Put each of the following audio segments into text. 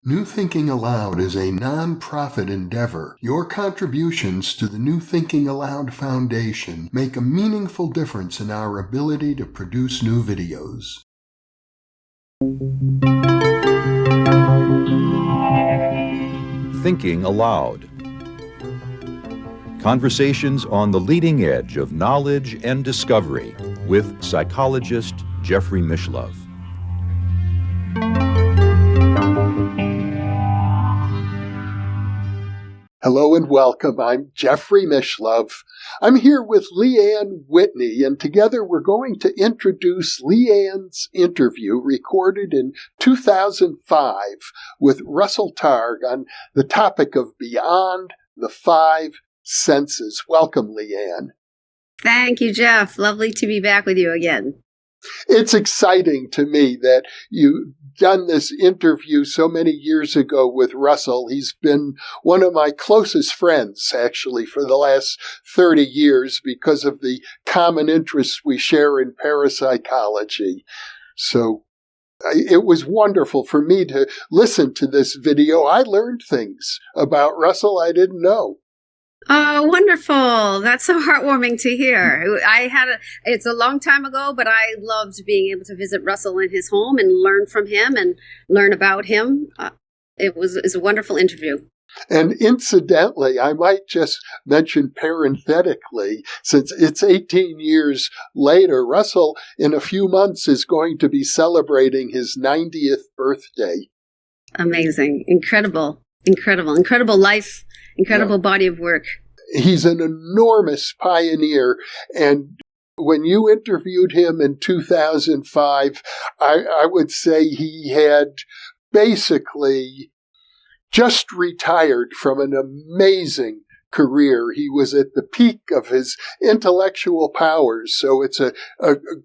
New Thinking Aloud is a non-profit endeavor. Your contributions to the New Thinking Aloud Foundation make a meaningful difference in our ability to produce new videos. Thinking Aloud. Conversations on the leading edge of knowledge and discovery with psychologist Jeffrey Mishlove. Hello and welcome. I'm Jeffrey Mishlove. I'm here with Leanne Whitney, and together we're going to introduce Leanne's interview recorded in 2005 with Russell Targ on the topic of Beyond the Five Senses. Welcome, Leanne. Thank you, Jeff. Lovely to be back with you again. It's exciting to me that you've done this interview so many years ago with Russell. He's been one of my closest friends, actually, for the last 30 years because of the common interests we share in parapsychology. So it was wonderful for me to listen to this video. I learned things about Russell I didn't know. Oh, wonderful. That's so heartwarming to hear. It's a long time ago, but I loved being able to visit Russell in his home and learn from him and learn about him. It was a wonderful interview. And incidentally, I might just mention parenthetically, since it's 18 years later, Russell in a few months is going to be celebrating his 90th birthday. Amazing. Incredible life. Incredible body of work. He's an enormous pioneer. And when you interviewed him in 2005, I would say he had basically just retired from an amazing career. He was at the peak of his intellectual powers. So it's a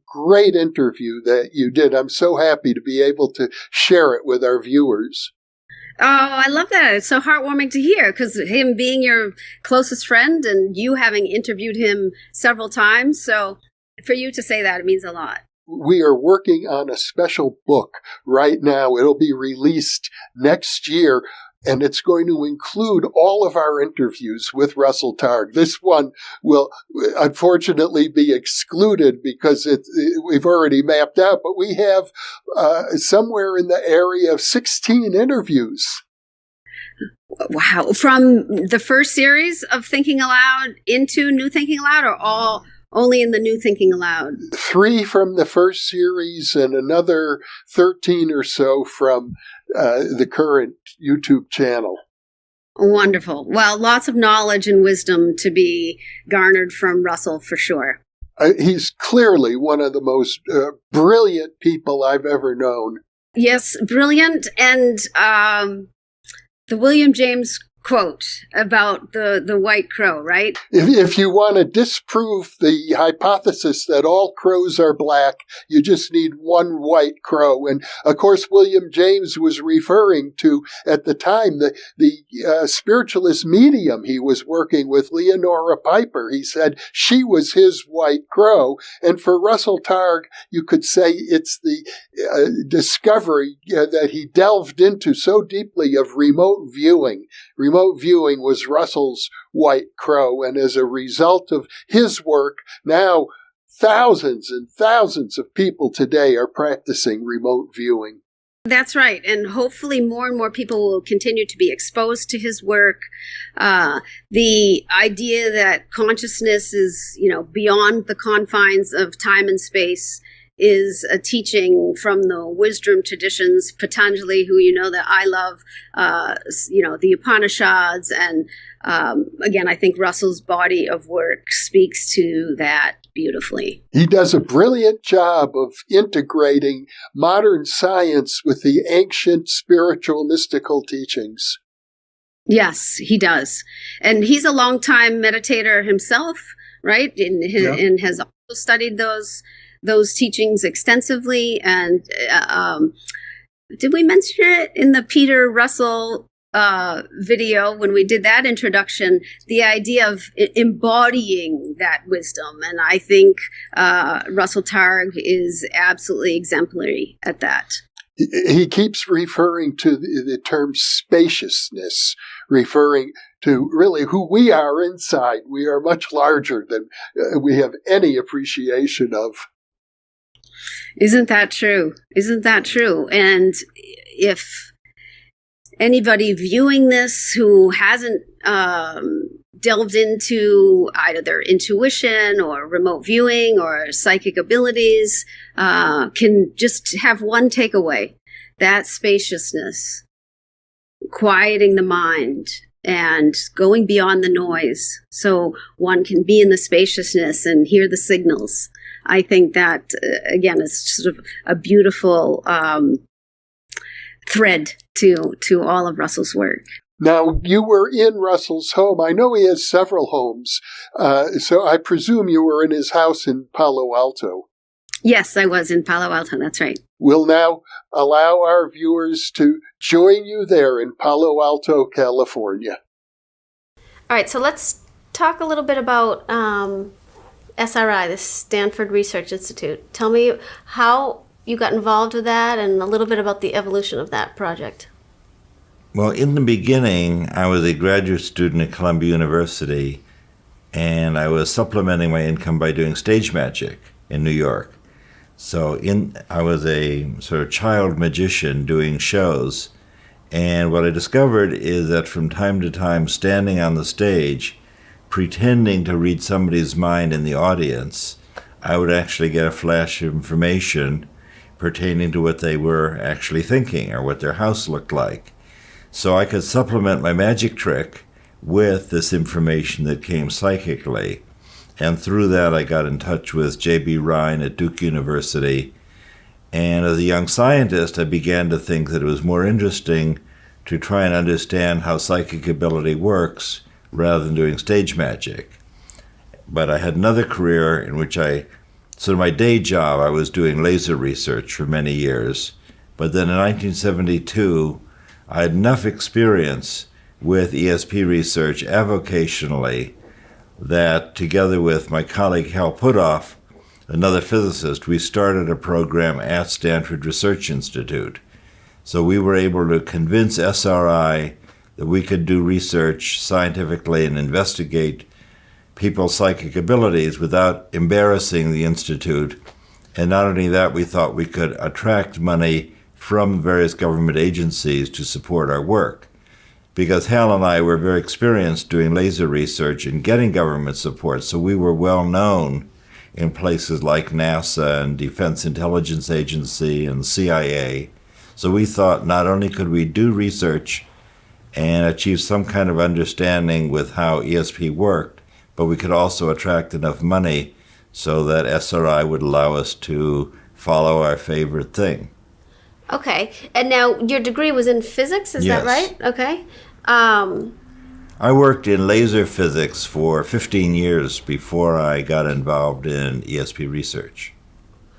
great interview that you did. I'm so happy to be able to share it with our viewers. Oh, I love that. It's so heartwarming to hear because him being your closest friend and you having interviewed him several times. So for you to say that, it means a lot. We are working on a special book right now. It'll be released next year, and it's going to include all of our interviews with Russell Targ. This one will unfortunately be excluded because we've already mapped out, but we have somewhere in the area of 16 interviews. Wow. From the first series of Thinking Aloud into New Thinking Aloud, or all only in the New Thinking Aloud? 3 from the first series and another 13 or so from the current YouTube channel. Wonderful. Well, lots of knowledge and wisdom to be garnered from Russell for sure. He's clearly one of the most brilliant people I've ever known. Yes, brilliant. And the William James quote about the white crow, right? If you want to disprove the hypothesis that all crows are black, you just need one white crow. And of course, William James was referring to, at the time, the spiritualist medium he was working with, Leonora Piper. He said she was his white crow. And for Russell Targ, you could say it's the discovery that he delved into so deeply of remote viewing. Remote viewing was Russell's white crow, and as a result of his work, now thousands and thousands of people today are practicing remote viewing. That's right, and hopefully more and more people will continue to be exposed to his work. The idea that consciousness is, beyond the confines of time and space is a teaching from the wisdom traditions, Patanjali, who that I love, the Upanishads. And again, I think Russell's body of work speaks to that beautifully. He does a brilliant job of integrating modern science with the ancient spiritual mystical teachings. Yes, he does. And he's a longtime meditator himself, right? And has also studied those teachings extensively. And did we mention it in the Peter Russell video when we did that introduction, the idea of embodying that wisdom? And I think Russell Targ is absolutely exemplary at that. He keeps referring to the term spaciousness, referring to really who we are inside. We are much larger than we have any appreciation of. Isn't that true? Isn't that true? And if anybody viewing this who hasn't delved into either their intuition or remote viewing or psychic abilities can just have one takeaway: that spaciousness, quieting the mind and going beyond the noise so one can be in the spaciousness and hear the signals. I think that, again, is sort of a beautiful thread to all of Russell's work. Now, you were in Russell's home. I know he has several homes, so I presume you were in his house in Palo Alto. Yes, I was in Palo Alto. That's right. We'll now allow our viewers to join you there in Palo Alto, California. All right, so let's talk a little bit about SRI, the Stanford Research Institute. Tell me how you got involved with that and a little bit about the evolution of that project. Well, in the beginning, I was a graduate student at Columbia University, and I was supplementing my income by doing stage magic in New York. So I was a sort of child magician doing shows, and what I discovered is that from time to time, standing on the stage, pretending to read somebody's mind in the audience, I would actually get a flash of information pertaining to what they were actually thinking or what their house looked like. So I could supplement my magic trick with this information that came psychically. And through that, I got in touch with J.B. Rhine at Duke University. And as a young scientist, I began to think that it was more interesting to try and understand how psychic ability works rather than doing stage magic. But I had another career in which my day job, I was doing laser research for many years. But then in 1972, I had enough experience with ESP research avocationally that together with my colleague Hal Puthoff, another physicist, we started a program at Stanford Research Institute. So we were able to convince SRI that we could do research scientifically and investigate people's psychic abilities without embarrassing the Institute. And not only that, we thought we could attract money from various government agencies to support our work. Because Hal and I were very experienced doing laser research and getting government support, so we were well known in places like NASA and Defense Intelligence Agency and CIA. So we thought not only could we do research and achieve some kind of understanding with how ESP worked, but we could also attract enough money so that SRI would allow us to follow our favorite thing. Okay, and now your degree was in physics, is Yes. that right? Okay. I worked in laser physics for 15 years before I got involved in ESP research.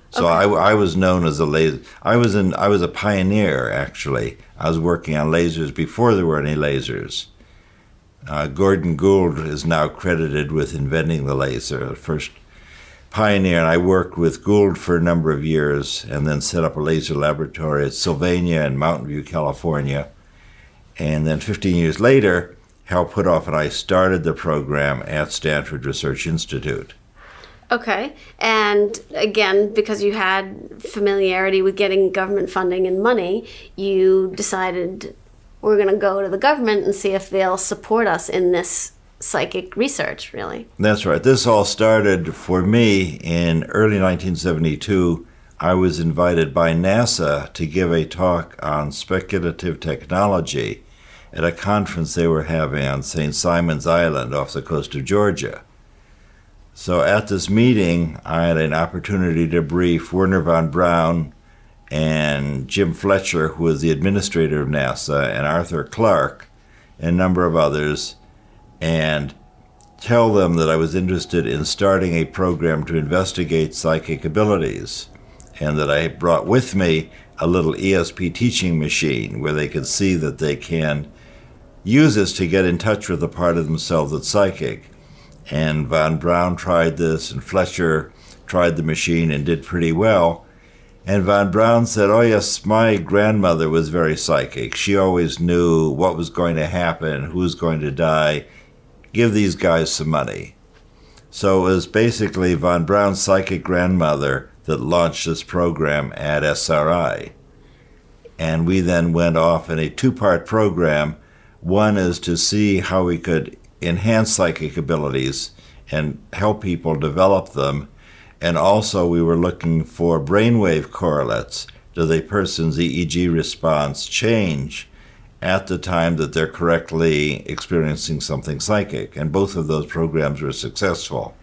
So Okay. I was known as a laser. I was a pioneer, actually. I was working on lasers before there were any lasers. Gordon Gould is now credited with inventing the laser, the first pioneer. And I worked with Gould for a number of years and then set up a laser laboratory at Sylvania in Mountain View, California. And then 15 years later, Hal Puthoff and I started the program at Stanford Research Institute. Okay, and again, because you had familiarity with getting government funding and money, you decided we're going to go to the government and see if they'll support us in this psychic research, really. That's right. This all started for me in early 1972. I was invited by NASA to give a talk on speculative technology at a conference they were having on St. Simon's Island off the coast of Georgia. So at this meeting, I had an opportunity to brief Werner von Braun and Jim Fletcher, who was the administrator of NASA, and Arthur Clarke, and a number of others, and tell them that I was interested in starting a program to investigate psychic abilities, and that I brought with me a little ESP teaching machine where they could see that they can use this to get in touch with the part of themselves that's psychic. And von Braun tried this, and Fletcher tried the machine and did pretty well. And von Braun said, oh yes, my grandmother was very psychic. She always knew what was going to happen, who's going to die. Give these guys some money. So it was basically von Braun's psychic grandmother that launched this program at SRI. And we then went off in a 2-part program. One is to see how we could enhance psychic abilities and help people develop them. And also we were looking for brainwave correlates. Does a person's EEG response change at the time that they're correctly experiencing something psychic? And both of those programs were successful.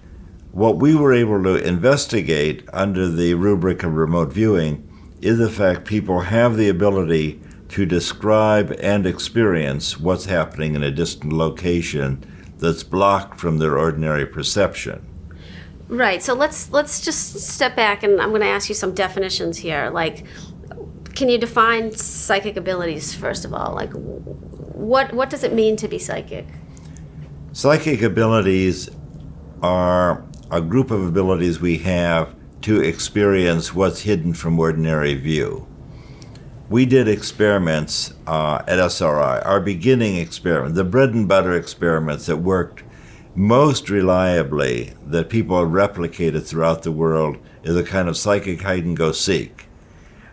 What we were able to investigate under the rubric of remote viewing is the fact people have the ability to describe and experience what's happening in a distant location that's blocked from their ordinary perception. Right. So let's just step back, and I'm going to ask you some definitions here. Like, can you define psychic abilities first of all? Like, what does it mean to be psychic? Psychic abilities are a group of abilities we have to experience what's hidden from ordinary view. We did experiments at SRI. Our beginning experiment, the bread and butter experiments that worked most reliably, that people have replicated throughout the world, is a kind of psychic hide-and-go-seek,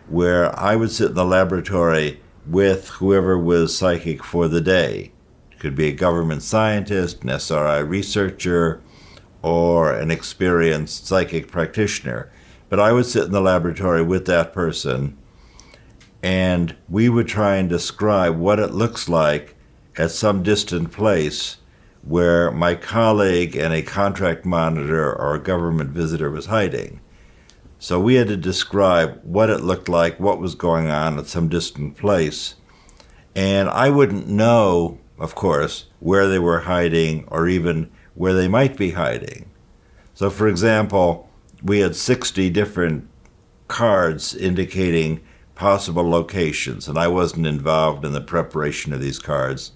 where I would sit in the laboratory with whoever was psychic for the day. It could be a government scientist, an SRI researcher, or an experienced psychic practitioner. But I would sit in the laboratory with that person, and we would try and describe what it looks like at some distant place where my colleague and a contract monitor or a government visitor was hiding. So we had to describe what it looked like, what was going on at some distant place. And I wouldn't know, of course, where they were hiding or even where they might be hiding. So, for example, we had 60 different cards indicating possible locations, and I wasn't involved in the preparation of these cards.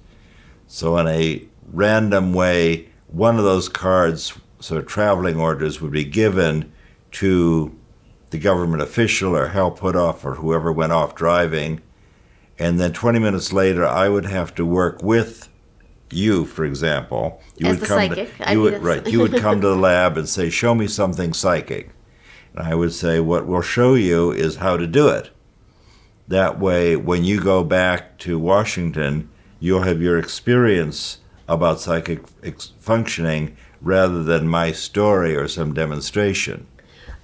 So in a random way, one of those cards, sort of traveling orders, would be given to the government official or Hal Puthoff or whoever went off driving. And then 20 minutes later, I would have to work with you, for example. You As would the come psychic. you would come to the lab and say, show me something psychic. And I would say, what we'll show you is how to do it. That way, when you go back to Washington, you'll have your experience about psychic functioning rather than my story or some demonstration.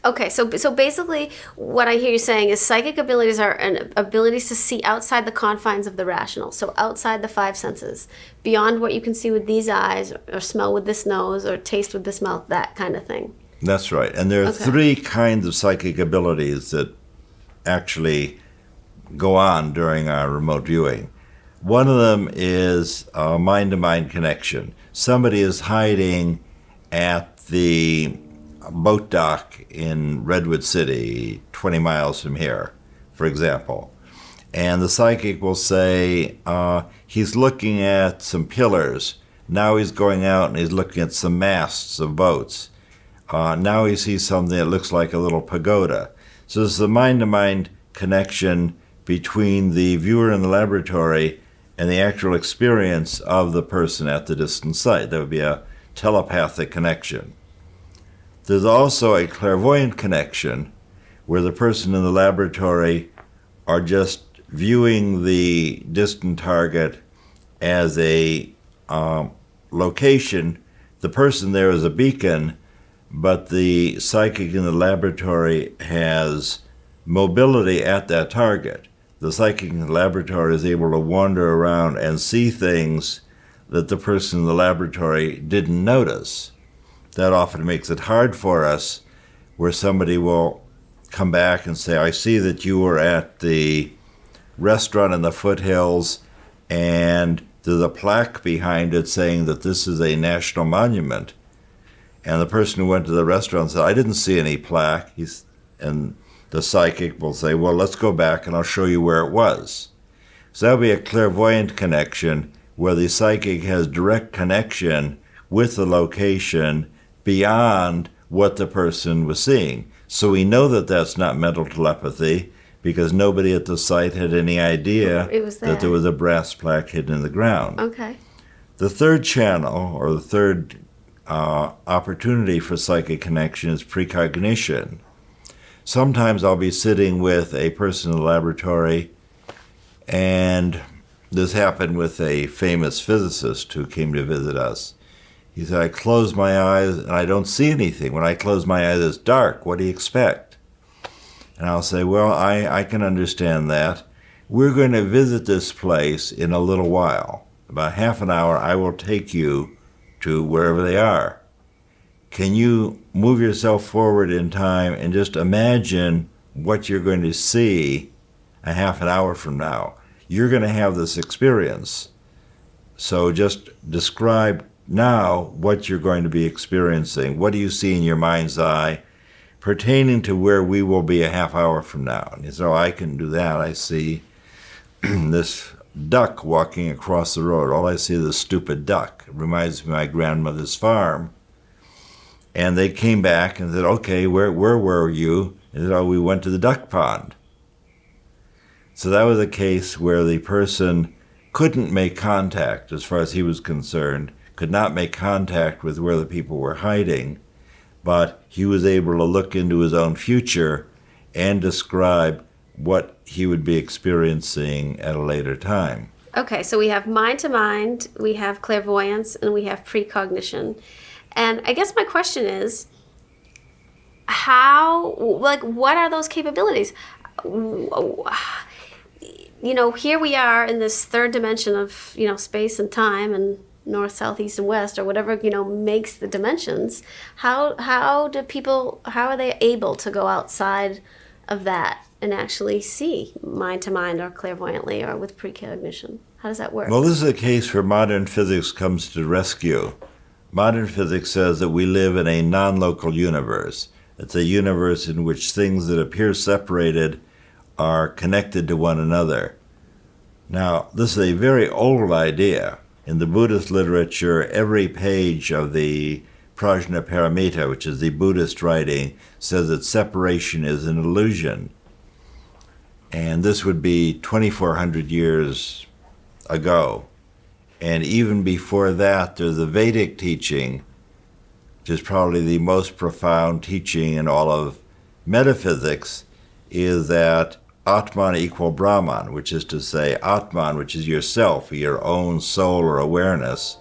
Okay, so basically what I hear you saying is psychic abilities are an abilities to see outside the confines of the rational, so outside the 5 senses, beyond what you can see with these eyes, or smell with this nose, or taste with this mouth, that kind of thing. That's right. And there are 3 kinds of psychic abilities that actually go on during our remote viewing. One of them is a mind-to-mind connection. Somebody is hiding at the boat dock in Redwood City, 20 miles from here, for example. And the psychic will say, he's looking at some pillars. Now he's going out and he's looking at some masts of boats. Now he sees something that looks like a little pagoda. So there's the mind-to-mind connection between the viewer in the laboratory and the actual experience of the person at the distant site. That would be a telepathic connection. There's also a clairvoyant connection where the person in the laboratory are just viewing the distant target as a location. The person there is a beacon, but the psychic in the laboratory has mobility at that target. The psychic in the laboratory is able to wander around and see things that the person in the laboratory didn't notice. That often makes it hard for us, where somebody will come back and say, I see that you were at the restaurant in the foothills, and there's a plaque behind it saying that this is a national monument. And the person who went to the restaurant said, I didn't see any plaque. And the psychic will say, well, let's go back and I'll show you where it was. So that would be a clairvoyant connection where the psychic has direct connection with the location beyond what the person was seeing. So we know that that's not mental telepathy because nobody at the site had any idea that there was a brass plaque hidden in the ground. Okay. The third channel, or the third opportunity for psychic connection, is precognition. Sometimes I'll be sitting with a person in the laboratory, and this happened with a famous physicist who came to visit us. He said, I close my eyes and I don't see anything. When I close my eyes, it's dark. What do you expect? And I'll say, well, I can understand that. We're going to visit this place in a little while. About half an hour, I will take you to wherever they are. Can you move yourself forward in time and just imagine what you're going to see a half an hour from now? You're going to have this experience. So just describe now what you're going to be experiencing. What do you see in your mind's eye pertaining to where we will be a half hour from now? And he said, oh, I can do that. I see this duck walking across the road. All I see is a stupid duck. It reminds me of my grandmother's farm. And they came back and said, okay, where were you? And they said, oh, we went to the duck pond. So that was a case where the person couldn't make contact, as far as he was concerned, could not make contact with where the people were hiding, but he was able to look into his own future and describe what he would be experiencing at a later time. Okay, so we have mind to mind, we have clairvoyance, and we have precognition. And I guess my question is, what are those capabilities? Here we are in this third dimension of, space and time and north, south, east, and west, or whatever, makes the dimensions. How are they able to go outside of that and actually see mind to mind or clairvoyantly or with precognition? How does that work? Well, this is a case where modern physics comes to rescue. Modern physics says that we live in a non-local universe. It's a universe in which things that appear separated are connected to one another. Now, this is a very old idea. In the Buddhist literature, every page of the Prajnaparamita, which is the Buddhist writing, says that separation is an illusion. And this would be 2,400 years ago. And even before that, there's the Vedic teaching, which is probably the most profound teaching in all of metaphysics, is that Atman equal Brahman, which is to say Atman, which is yourself, your own soul or awareness,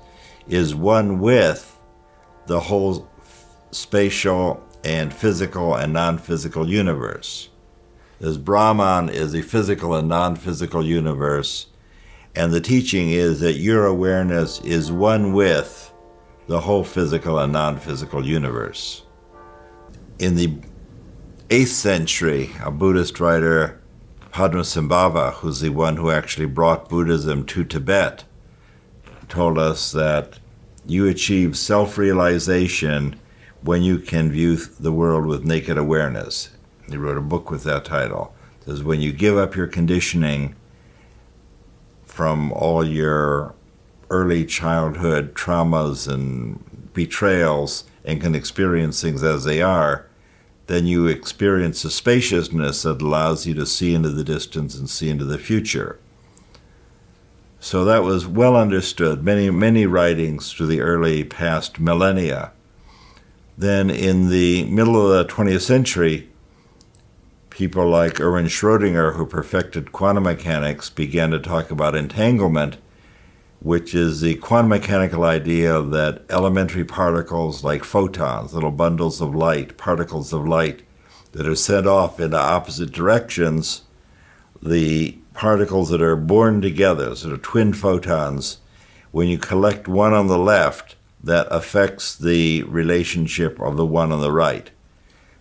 is one with the whole spatial and physical and non-physical universe. As Brahman is the physical and non-physical universe, and the teaching is that your awareness is one with the whole physical and non-physical universe. In the 8th century, a Buddhist writer, Padmasambhava, who's the one who actually brought Buddhism to Tibet, told us that you achieve self-realization when you can view the world with naked awareness. He wrote a book with that title. It says, when you give up your conditioning from all your early childhood traumas and betrayals and can experience things as they are, then you experience a spaciousness that allows you to see into the distance and see into the future. So that was well understood, many writings through the early past millennia. Then in the middle of the 20th century, people like Erwin Schrödinger, who perfected quantum mechanics, began to talk about entanglement, which is the quantum mechanical idea that elementary particles like photons, little bundles of light, particles of light that are sent off into opposite directions, the particles that are born together, sort of twin photons, when you collect one on the left, that affects the relationship of the one on the right.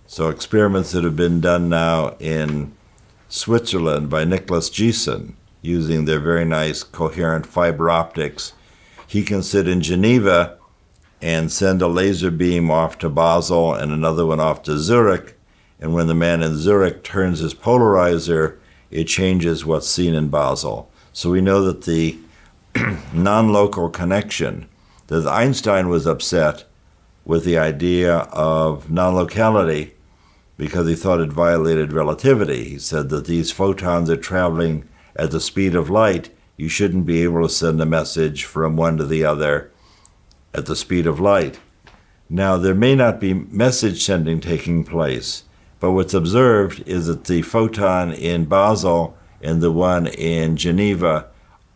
So experiments that have been done now in Switzerland by Nicholas Giesen, using their very nice coherent fiber optics, he can sit in Geneva and send a laser beam off to Basel and another one off to Zurich, and when the man in Zurich turns his polarizer, it changes what's seen in Basel. So we know that the non-local connection, that Einstein was upset with the idea of non-locality because he thought it violated relativity. He said that these photons are traveling at the speed of light. You shouldn't be able to send a message from one to the other at the speed of light. Now, there may not be message sending taking place, but what's observed is that the photon in Basel and the one in Geneva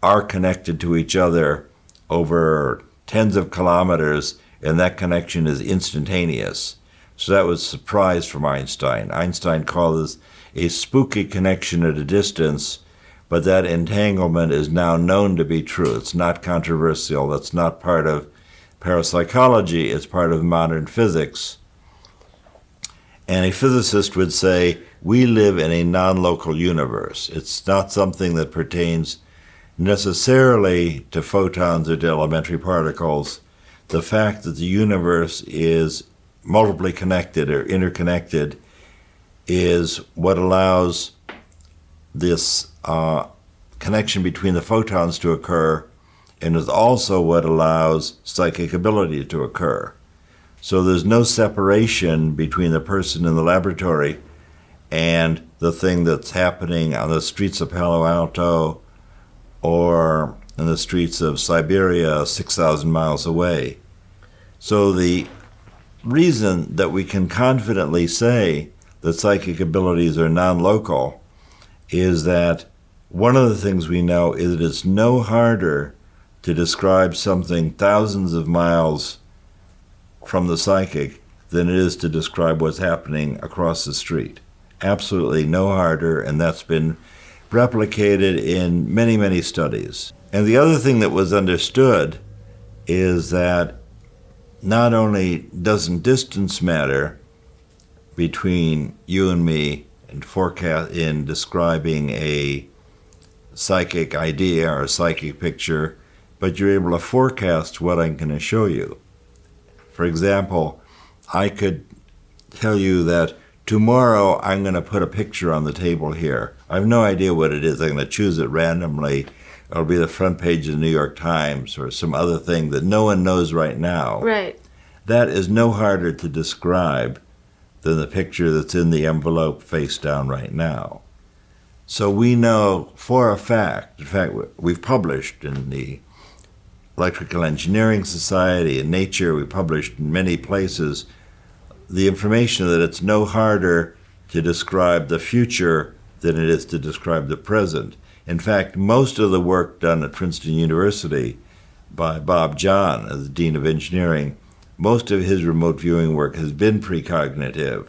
are connected to each other over tens of kilometers, and that connection is instantaneous. So that was a surprise from Einstein. Einstein called this a spooky connection at a distance, but that entanglement is now known to be true. It's not controversial. That's not part of parapsychology. It's part of modern physics. And a physicist would say, we live in a non-local universe. It's not something that pertains necessarily to photons or to elementary particles. The fact that the universe is multiply connected or interconnected is what allows this connection between the photons to occur, and is also what allows psychic ability to occur. So there's no separation between the person in the laboratory and the thing that's happening on the streets of Palo Alto or in the streets of Siberia 6,000 miles away. So the reason that we can confidently say that psychic abilities are non-local is that one of the things we know is that it's no harder to describe something thousands of miles from the psychic than it is to describe what's happening across the street. Absolutely no harder, and that's been replicated in many, many studies. And the other thing that was understood is that not only doesn't distance matter between you and me in describing a psychic idea or a psychic picture, but you're able to forecast what I'm going to show you. For example, I could tell you that tomorrow I'm going to put a picture on the table here. I have no idea what it is. I'm going to choose it randomly. It'll be the front page of the New York Times or some other thing that no one knows right now. Right. That is no harder to describe than the picture that's in the envelope face down right now. So we know for a fact, in fact, we've published in the Electrical Engineering Society, in Nature, we published in many places, the information that it's no harder to describe the future than it is to describe the present. In fact, most of the work done at Princeton University by Bob John as the Dean of Engineering, most of his remote viewing work has been precognitive.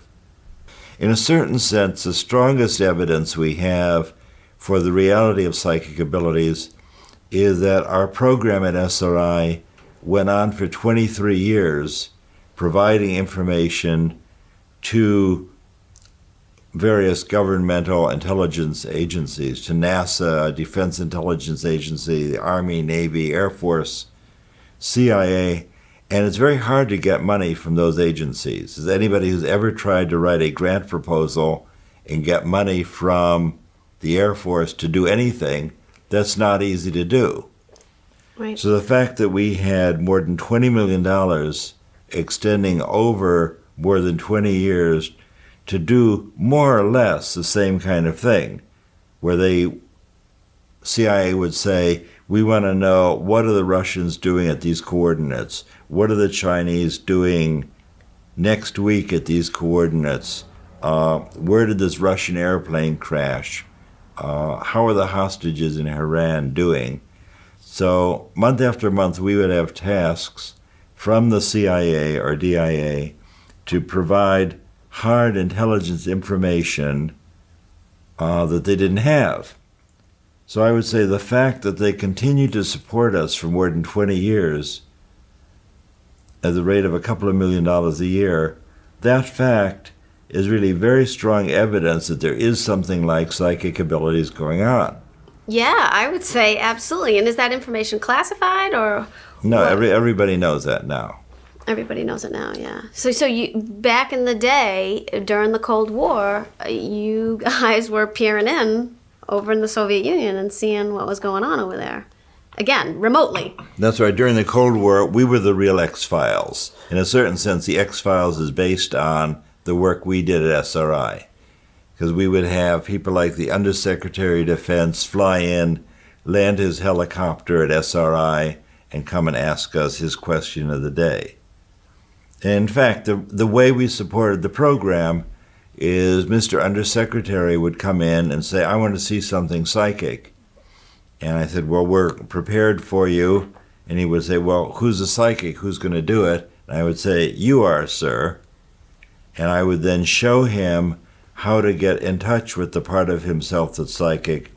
In a certain sense, the strongest evidence we have for the reality of psychic abilities is that our program at SRI went on for 23 years providing information to various governmental intelligence agencies, to NASA, Defense Intelligence Agency, the Army, Navy, Air Force, CIA, and it's very hard to get money from those agencies. As anybody who's ever tried to write a grant proposal and get money from the Air Force to do anything, that's not easy to do. Right. So the fact that we had more than $20 million extending over more than 20 years to do more or less the same kind of thing, where the CIA would say, we want to know what are the Russians doing at these coordinates? What are the Chinese doing next week at these coordinates? Where did this Russian airplane crash? How are the hostages in Iran doing? So month after month, we would have tasks from the CIA or DIA to provide hard intelligence information that they didn't have. So I would say the fact that they continue to support us for more than 20 years at the rate of a couple of $1 million a year, that fact is really very strong evidence that there is something like psychic abilities going on. Yeah, I would say absolutely. And is that information classified or? No, everybody knows that now. Everybody knows it now, yeah. So you back in the day during the Cold War, you guys were peering in over in the Soviet Union and seeing what was going on over there. Again, remotely. That's right. During the Cold War, we were the real X-Files. In a certain sense, the X-Files is based on the work we did at SRI. Because we would have people like the Undersecretary of Defense fly in, land his helicopter at SRI, and come and ask us his question of the day. And in fact, the way we supported the program is Mr. Undersecretary would come in and say, I want to see something psychic. And I said, well, we're prepared for you. And he would say, well, who's the psychic? Who's going to do it? And I would say, you are, sir. And I would then show him how to get in touch with the part of himself that's psychic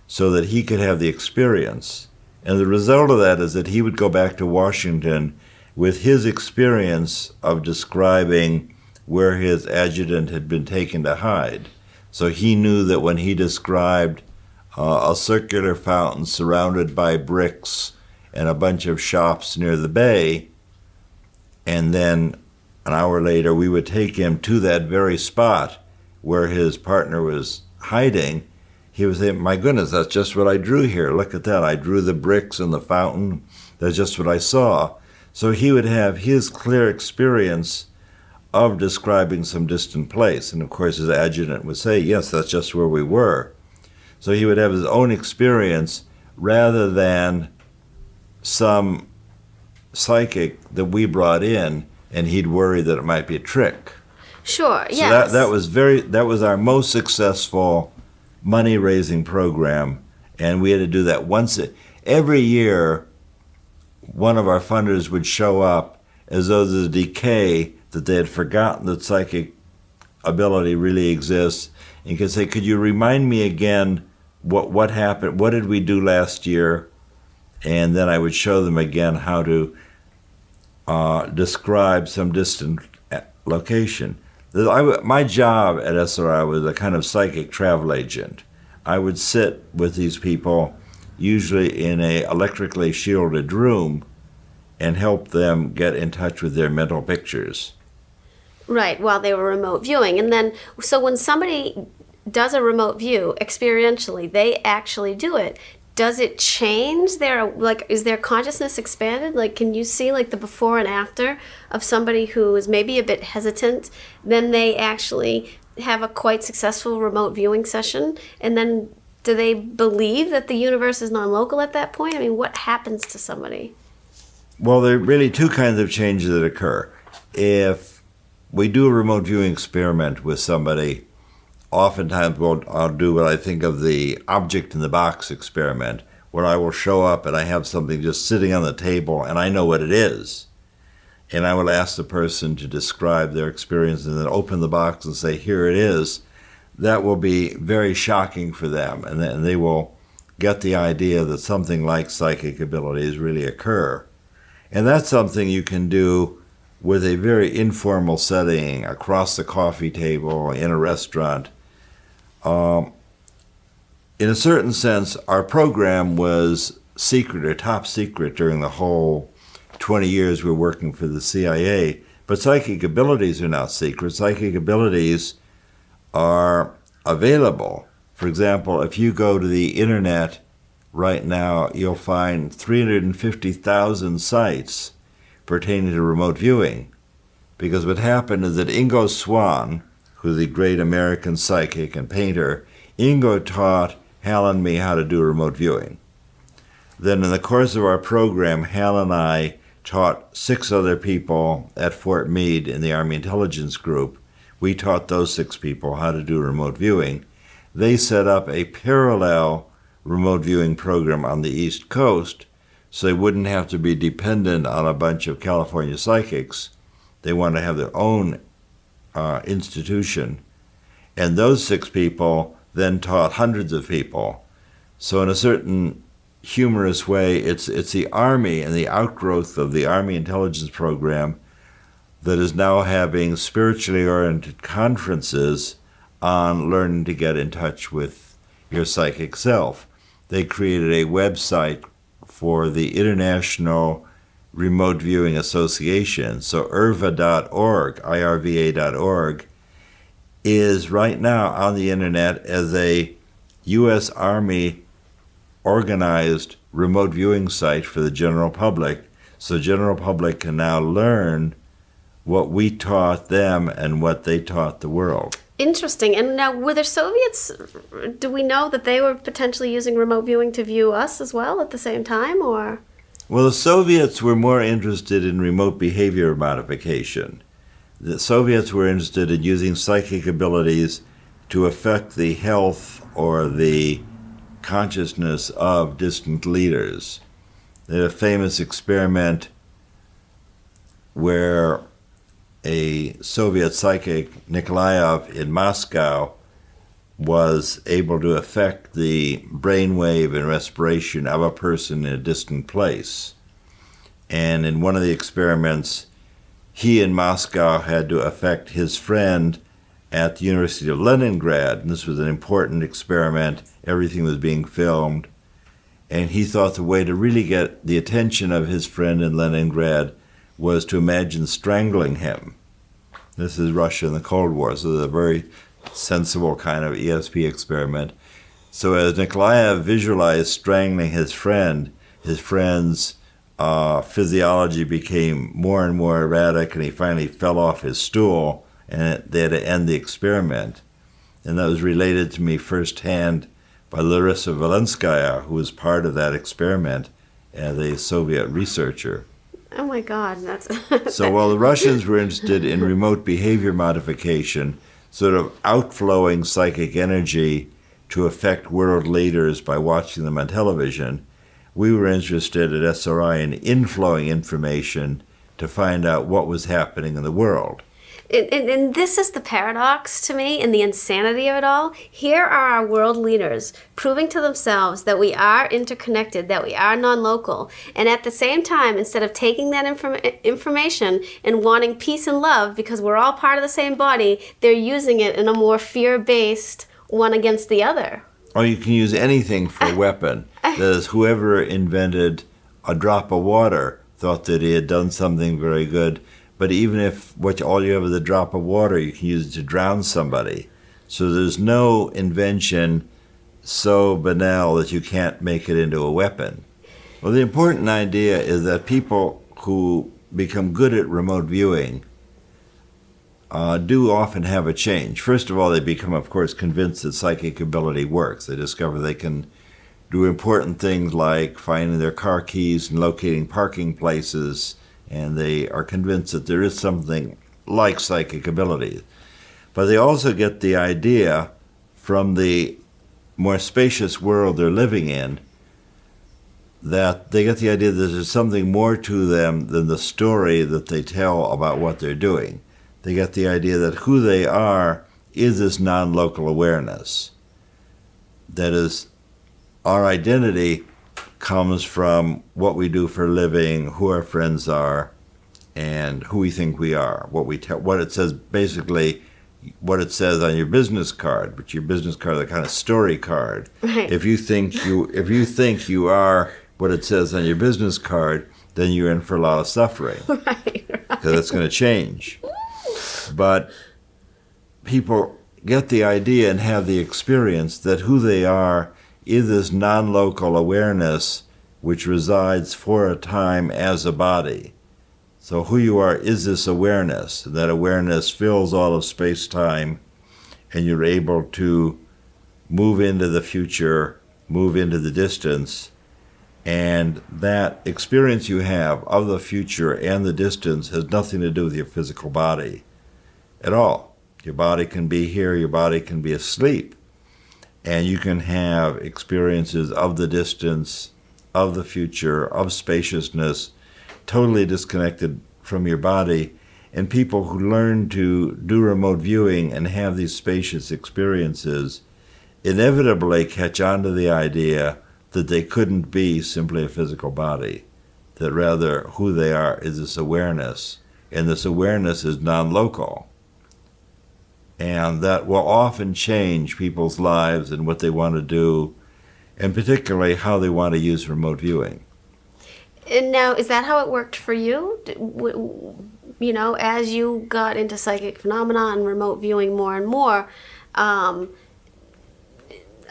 so that he could have the experience. And the result of that is that he would go back to Washington with his experience of describing where his adjutant had been taken to hide. So he knew that when he described a circular fountain surrounded by bricks and a bunch of shops near the bay, and then an hour later we would take him to that very spot where his partner was hiding, he would say, my goodness, that's just what I drew here. Look at that. I drew the bricks and the fountain. That's just what I saw. So he would have his clear experience of describing some distant place. And of course, his adjutant would say, yes, that's just where we were. So he would have his own experience rather than some psychic that we brought in, and he'd worry that it might be a trick. Sure, so yes. That was our most successful money-raising program, and we had to do that once every year. One of our funders would show up as though there's a decay that they had forgotten that psychic ability really exists, and could say, could you remind me again what happened? What did we do last year? And then I would show them again how to describe some distant location. My job at SRI was a kind of psychic travel agent. I would sit with these people, usually in a electrically shielded room, and help them get in touch with their mental pictures. Right, while they were remote viewing. And then, so when somebody does a remote view experientially, they actually do it. Does it change is their consciousness expanded? Like, can you see like the before and after of somebody who is maybe a bit hesitant, then they actually have a quite successful remote viewing session? And then do they believe that the universe is non-local at that point? I mean, what happens to somebody? Well, there are really two kinds of changes that occur. If we do a remote viewing experiment with somebody, oftentimes I'll do what I think of the object in the box experiment, where I will show up and I have something just sitting on the table and I know what it is. And I will ask the person to describe their experience and then open the box and say, here it is. That will be very shocking for them, and then they will get the idea that something like psychic abilities really occur. And that's something you can do with a very informal setting, across the coffee table, in a restaurant. In a certain sense, our program was secret or top secret during the whole 20 years we were working for the CIA. But psychic abilities are not secret. Psychic abilities are available. For example, if you go to the internet right now, you'll find 350,000 sites pertaining to remote viewing. Because what happened is that Ingo Swann, who's the great American psychic and painter, Ingo taught Hal and me how to do remote viewing. Then in the course of our program, Hal and I taught 6 other people at Fort Meade in the Army Intelligence Group. We taught those 6 people how to do remote viewing. They set up a parallel remote viewing program on the East Coast, so they wouldn't have to be dependent on a bunch of California psychics. They wanted to have their own institution. And those 6 people then taught hundreds of people. So in a certain humorous way, it's the Army and the outgrowth of the Army intelligence program that is now having spiritually oriented conferences on learning to get in touch with your psychic self. They created a website for the International Remote Viewing Association. So IRVA.org, IRVA.org, is right now on the internet as a U.S. Army organized remote viewing site for the general public. So the general public can now learn what we taught them and what they taught the world. Interesting. And now, were there Soviets? Do we know that they were potentially using remote viewing to view us as well at the same time, or? Well, the Soviets were more interested in remote behavior modification. The Soviets were interested in using psychic abilities to affect the health or the consciousness of distant leaders. They had a famous experiment where a Soviet psychic, Nikolaev, in Moscow, was able to affect the brainwave and respiration of a person in a distant place. And in one of the experiments, he in Moscow had to affect his friend at the University of Leningrad. And this was an important experiment. Everything was being filmed. And he thought the way to really get the attention of his friend in Leningrad was to imagine strangling him. This is Russia in the Cold War, so it's a very sensible kind of ESP experiment. So as Nikolaev visualized strangling his friend's physiology became more and more erratic, and he finally fell off his stool, and they had to end the experiment. And that was related to me firsthand by Larissa Valenskaya, who was part of that experiment as a Soviet researcher. Oh my God, that's... So while the Russians were interested in remote behavior modification, sort of outflowing psychic energy to affect world leaders by watching them on television, we were interested at SRI in inflowing information to find out what was happening in the world. And this is the paradox to me and the insanity of it all. Here are our world leaders proving to themselves that we are interconnected, that we are non-local. And at the same time, instead of taking that information and wanting peace and love because we're all part of the same body, they're using it in a more fear-based one against the other. Or you can use anything for a weapon. That is, whoever invented a drop of water thought that he had done something very good. But even if all you have is a drop of water, you can use it to drown somebody. So there's no invention so banal that you can't make it into a weapon. Well, the important idea is that people who become good at remote viewing do often have a change. First of all, they become, of course, convinced that psychic ability works. They discover they can do important things like finding their car keys and locating parking places, and they are convinced that there is something like psychic ability. But they also get the idea from the more spacious world they're living in, that they get the idea that there's something more to them than the story that they tell about what they're doing. They get the idea that who they are is this non-local awareness. That is, our identity comes from what we do for a living, who our friends are, and who we think we are. What it says, basically, what it says on your business card, but your business card is a kind of story card. Right. If you think you are what it says on your business card, then you're in for a lot of suffering. Right. Because it's going to change. But people get the idea and have the experience that who they are is this non-local awareness which resides for a time as a body. So who you are is this awareness. That awareness fills all of space-time, and you're able to move into the future, move into the distance, and that experience you have of the future and the distance has nothing to do with your physical body at all. Your body can be here, your body can be asleep, and you can have experiences of the distance, of the future, of spaciousness, totally disconnected from your body. And people who learn to do remote viewing and have these spacious experiences inevitably catch on to the idea that they couldn't be simply a physical body, that rather who they are is this awareness, and this awareness is non-local. And that will often change people's lives and what they want to do, and particularly how they want to use remote viewing. And now, is that how it worked for you? You know, as you got into psychic phenomena and remote viewing more and more,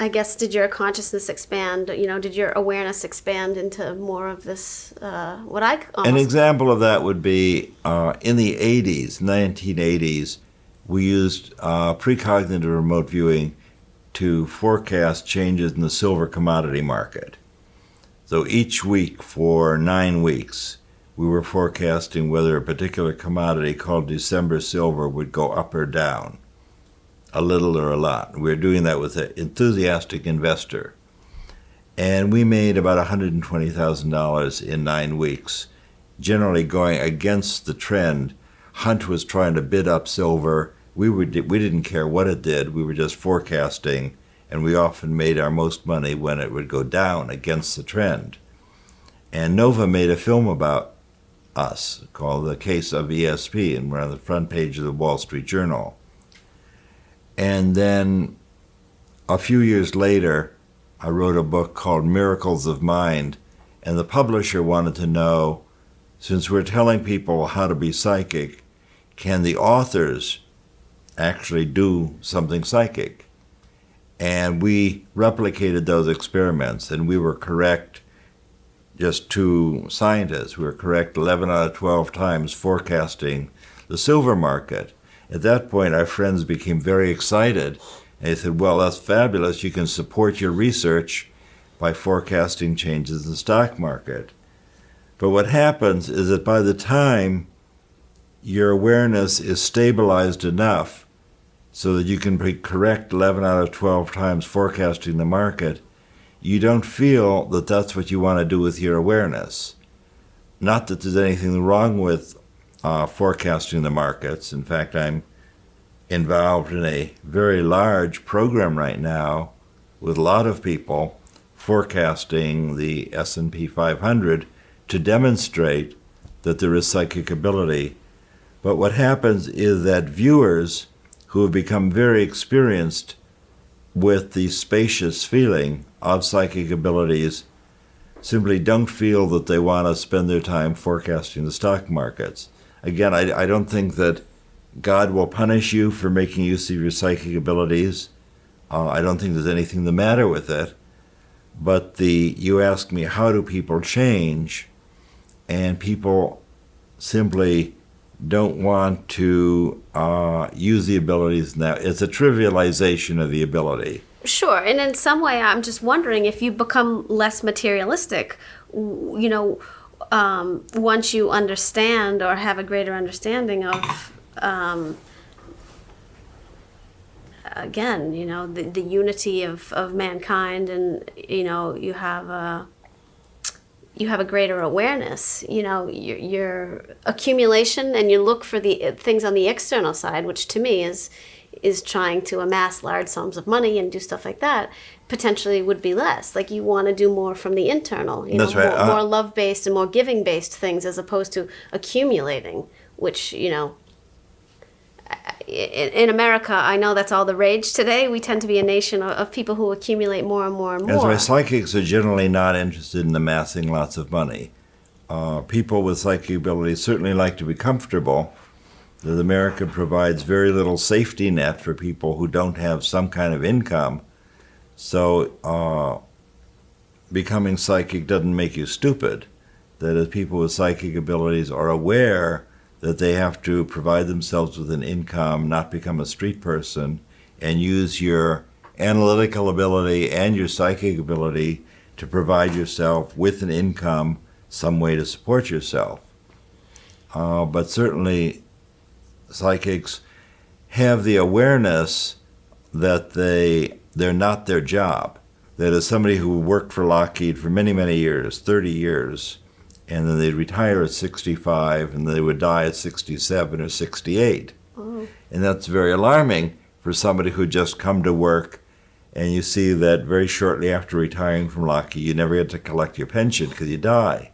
I guess, did your consciousness expand? You know, did your awareness expand into more of this, what I almost... An example of that would be in the 80s, 1980s, we used precognitive remote viewing to forecast changes in the silver commodity market. So each week for 9 weeks, we were forecasting whether a particular commodity called December silver would go up or down, a little or a lot. We were doing that with an enthusiastic investor. And we made about $120,000 in 9 weeks, generally going against the trend. Hunt was trying to bid up silver. We didn't care what it did. We were just forecasting, and we often made our most money when it would go down against the trend. And Nova made a film about us called The Case of ESP, and we're on the front page of the Wall Street Journal. And then a few years later, I wrote a book called Miracles of Mind, and the publisher wanted to know, since we're telling people how to be psychic, can the authors actually do something psychic? And we replicated those experiments, and we were correct. Just 2 scientists, we were correct 11 out of 12 times forecasting the silver market. At that point, our friends became very excited. And they said, well, that's fabulous. You can support your research by forecasting changes in the stock market. But what happens is that by the time your awareness is stabilized enough so that you can be correct 11 out of 12 times forecasting the market, you don't feel that that's what you want to do with your awareness. Not that there's anything wrong with forecasting the markets. In fact, I'm involved in a very large program right now with a lot of people forecasting the S&P 500 to demonstrate that there is psychic ability. But what happens is that viewers who have become very experienced with the spacious feeling of psychic abilities simply don't feel that they want to spend their time forecasting the stock markets. Again, I don't think that God will punish you for making use of your psychic abilities. I don't think there's anything the matter with it. But you ask me, how do people change? And people simply don't want to use the abilities now. It's a trivialization of the ability. Sure, and in some way, I'm just wondering if you become less materialistic, you know, once you understand or have a greater understanding of, again, you know, the unity of mankind, and, you know, you have a greater awareness, you know, your accumulation, and you look for the things on the external side, which to me is trying to amass large sums of money and do stuff like that, potentially would be less. Like, you want to do more from the internal, you That's know, right. more love-based and more giving-based things, as opposed to accumulating, which, you know, in America, I know that's all the rage today. We tend to be a nation of people who accumulate more and more and more. That's why psychics are generally not interested in amassing lots of money. People with psychic abilities certainly like to be comfortable. That America provides very little safety net for people who don't have some kind of income. So becoming psychic doesn't make you stupid. That is, people with psychic abilities are aware that they have to provide themselves with an income, not become a street person, and use your analytical ability and your psychic ability to provide yourself with an income, some way to support yourself. But certainly psychics have the awareness that they're not their job. That is, somebody who worked for Lockheed for many, many years, 30 years, and then they'd retire at 65, and they would die at 67 or 68. Oh. And that's very alarming for somebody who just come to work, and you see that very shortly after retiring from Lockheed, you never get to collect your pension because you die.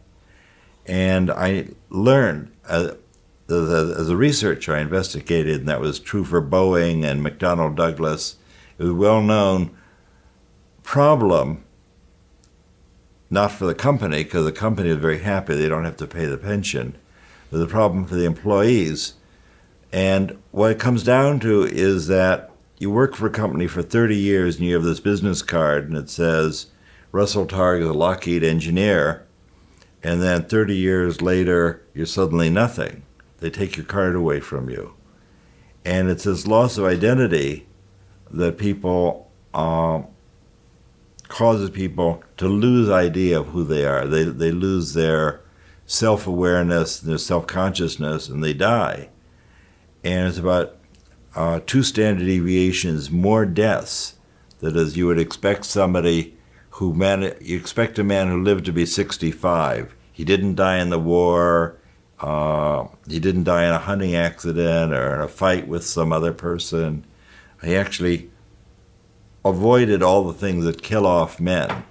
And I learned, as a researcher, I investigated, and that was true for Boeing and McDonnell Douglas. It was a well-known problem, not for the company, because the company is very happy they don't have to pay the pension, but the problem for the employees. And what it comes down to is that you work for a company for 30 years and you have this business card and it says Russell Targ is a Lockheed engineer, and then 30 years later you're suddenly nothing. They take your card away from you. And it's this loss of identity that people causes people to lose idea of who they are. They lose their self-awareness, their self-consciousness, and they die. And it's about 2 standard deviations more deaths. That is, you would expect somebody you expect a man who lived to be 65. He didn't die in the war. He didn't die in a hunting accident or in a fight with some other person. He actually avoided all the things that kill off men.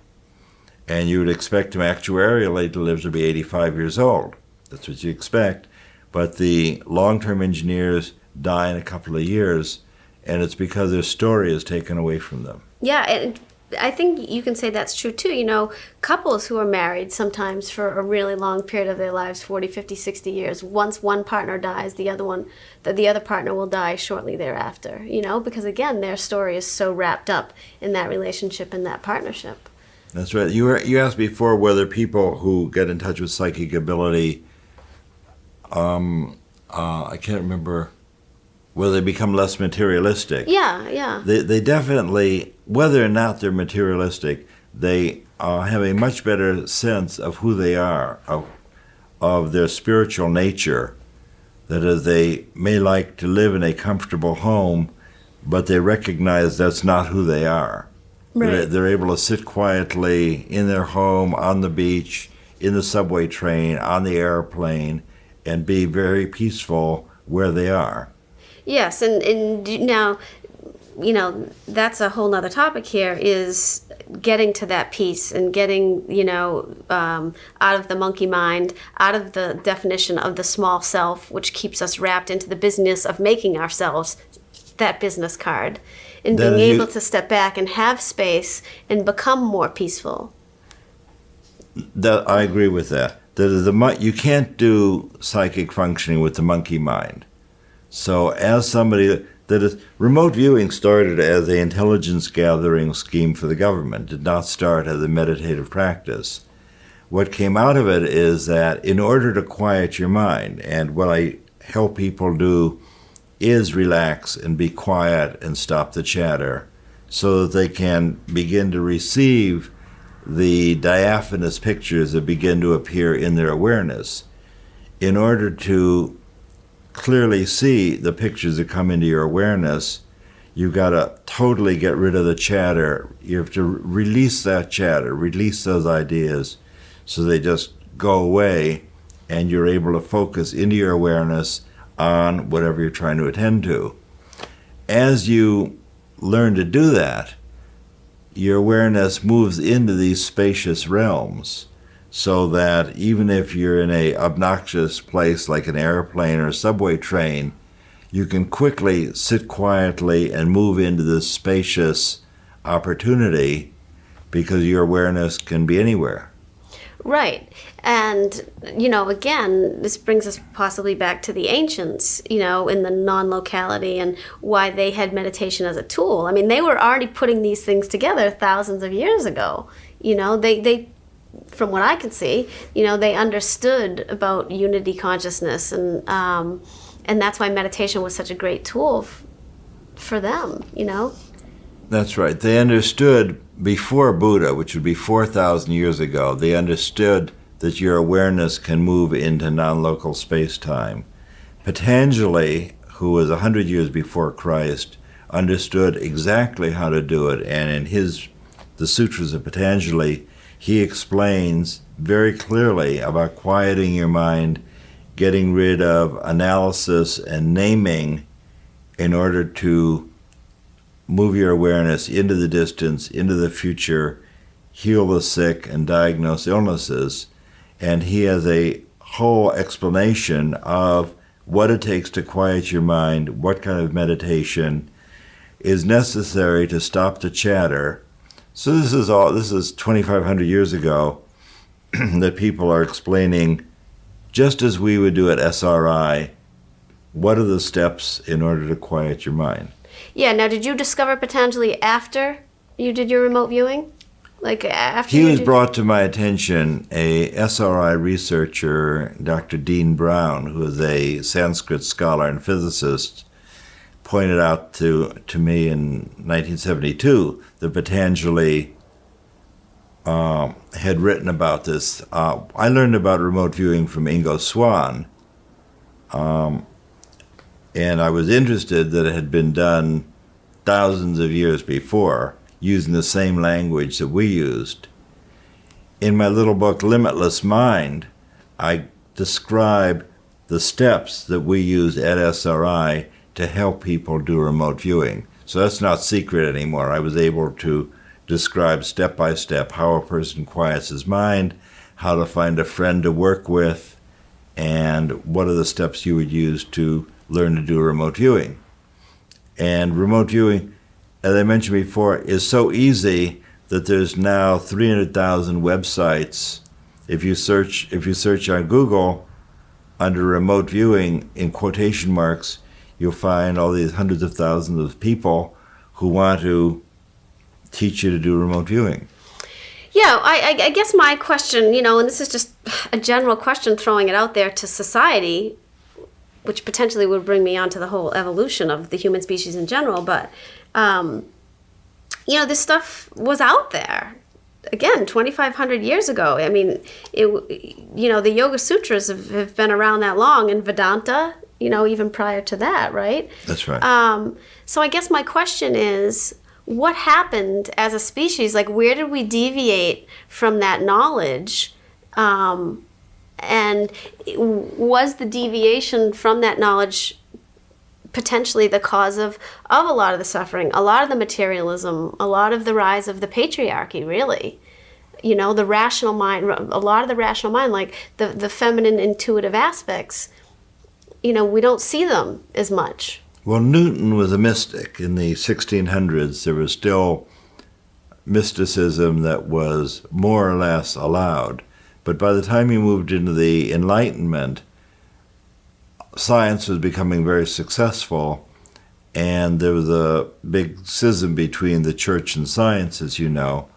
And you would expect him actuarially to live to be 85 years old. That's what you expect. But the long-term engineers die in a couple of years, and it's because their story is taken away from them. Yeah, and I think you can say that's true too. You know, couples who are married sometimes for a really long period of their lives, 40, 50, 60 years, once one partner dies, the other partner will die shortly thereafter, you know, because again, their story is so wrapped up in that relationship and that partnership. That's right. You asked before whether people who get in touch with psychic ability, I can't remember, whether they become less materialistic. Yeah. They definitely, whether or not they're materialistic, they have a much better sense of who they are, of their spiritual nature. That is, they may like to live in a comfortable home, but they recognize that's not who they are. Right. They're able to sit quietly in their home, on the beach, in the subway train, on the airplane, and be very peaceful where they are. Yes, and now, you know, that's a whole nother topic here, is getting to that peace and getting, you know, out of the monkey mind, out of the definition of the small self, which keeps us wrapped into the business of making ourselves that business card, and being able to step back and have space and become more peaceful. I agree with that. You can't do psychic functioning with the monkey mind. So as somebody remote viewing started as an intelligence gathering scheme for the government, did not start as a meditative practice. What came out of it is that in order to quiet your mind, and what I help people do is relax and be quiet and stop the chatter so that they can begin to receive the diaphanous pictures that begin to appear in their awareness. In order to clearly see the pictures that come into your awareness, you've got to totally get rid of the chatter. You have to release that chatter, release those ideas so they just go away, and you're able to focus into your awareness on whatever you're trying to attend to. As you learn to do that, your awareness moves into these spacious realms, so that even if you're in an obnoxious place like an airplane or a subway train, you can quickly sit quietly and move into this spacious opportunity because your awareness can be anywhere. Right. And, you know, again, this brings us possibly back to the ancients, you know, in the non-locality and why they had meditation as a tool. I mean, they were already putting these things together thousands of years ago. You know, they from what I can see, you know, they understood about unity consciousness, and that's why meditation was such a great tool for them, you know. That's right. They understood before Buddha, which would be 4,000 years ago, they understood that your awareness can move into non-local space-time. Patanjali, who was 100 years before Christ, understood exactly how to do it, and in the Sutras of Patanjali, he explains very clearly about quieting your mind, getting rid of analysis and naming in order to move your awareness into the distance, into the future, heal the sick, and diagnose illnesses. And he has a whole explanation of what it takes to quiet your mind, what kind of meditation is necessary to stop the chatter. So this is 2,500 years ago that people are explaining, just as we would do at SRI, what are the steps in order to quiet your mind. Yeah. Now, did you discover Patanjali after you did your remote viewing? Like after he was brought to my attention, a SRI researcher, Dr. Dean Brown, who is a Sanskrit scholar and physicist, pointed out to me in 1972 that Patanjali had written about this. I learned about remote viewing from Ingo Swann, and I was interested that it had been done thousands of years before, using the same language that we used. In my little book, Limitless Mind, I describe the steps that we use at SRI to help people do remote viewing. So that's not secret anymore. I was able to describe step by step how a person quiets his mind, how to find a friend to work with, and what are the steps you would use to learn to do remote viewing. And remote viewing, as I mentioned before, is so easy that there's now 300,000 websites. If you search on Google under remote viewing in quotation marks, you'll find all these hundreds of thousands of people who want to teach you to do remote viewing. Yeah, I guess my question, and this is just a general question, throwing it out there to society, which potentially would bring me on to the whole evolution of the human species in general, but this stuff was out there. Again, 2,500 years ago. I mean, the Yoga Sutras have been around that long, and Vedanta, even prior to that, right? That's right. So I guess my question is, what happened as a species? Like, where did we deviate from that knowledge? And was the deviation from that knowledge potentially the cause of a lot of the suffering, a lot of the materialism, a lot of the rise of the patriarchy, really? The rational mind, a lot of the rational mind, like the feminine intuitive aspects, we don't see them as much. Well, Newton was a mystic. In the 1600s, there was still mysticism that was more or less allowed. But by the time he moved into the Enlightenment, science was becoming very successful, and there was a big schism between the church and science, as you know,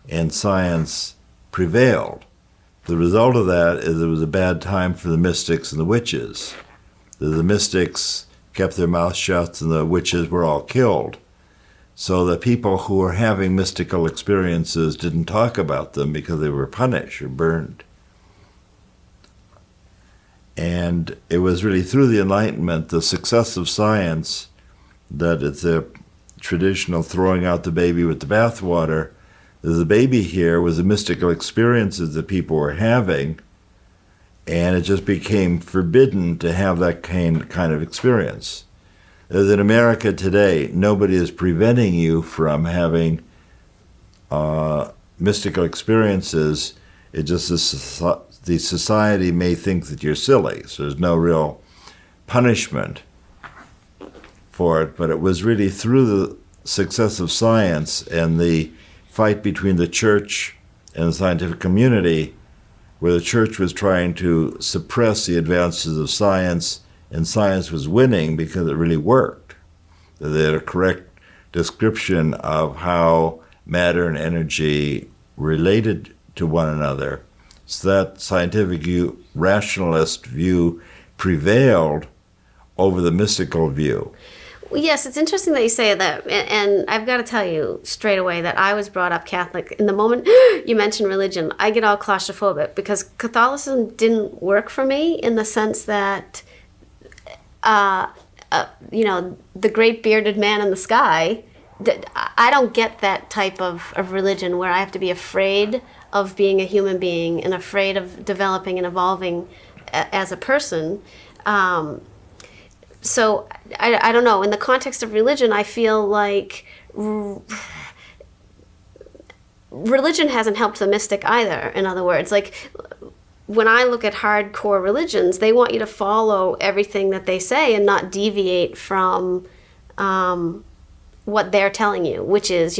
and science prevailed. The result of that is it was a bad time for the mystics and the witches. The mystics kept their mouths shut and the witches were all killed. So the people who were having mystical experiences didn't talk about them because they were punished or burned. And it was really through the Enlightenment, the success of science, that it's a traditional throwing out the baby with the bathwater. The baby here was the mystical experiences that people were having, and it just became forbidden to have that kind of experience. As in America today, nobody is preventing you from having mystical experiences. It just the society may think that you're silly, so there's no real punishment for it. But it was really through the success of science and the fight between the church and the scientific community, where the church was trying to suppress the advances of science, and science was winning because it really worked. They had a correct description of how matter and energy related to one another. So that scientific view, rationalist view, prevailed over the mystical view. Well, yes, it's interesting that you say that, and I've got to tell you straight away that I was brought up Catholic. In the moment you mention religion, I get all claustrophobic because Catholicism didn't work for me in the sense that, the great bearded man in the sky, I don't get that type of religion where I have to be afraid of being a human being and afraid of developing and evolving as a person. So I don't know. In the context of religion, I feel like religion hasn't helped the mystic either. In other words, like when I look at hardcore religions, they want you to follow everything that they say and not deviate from what they're telling you, which is,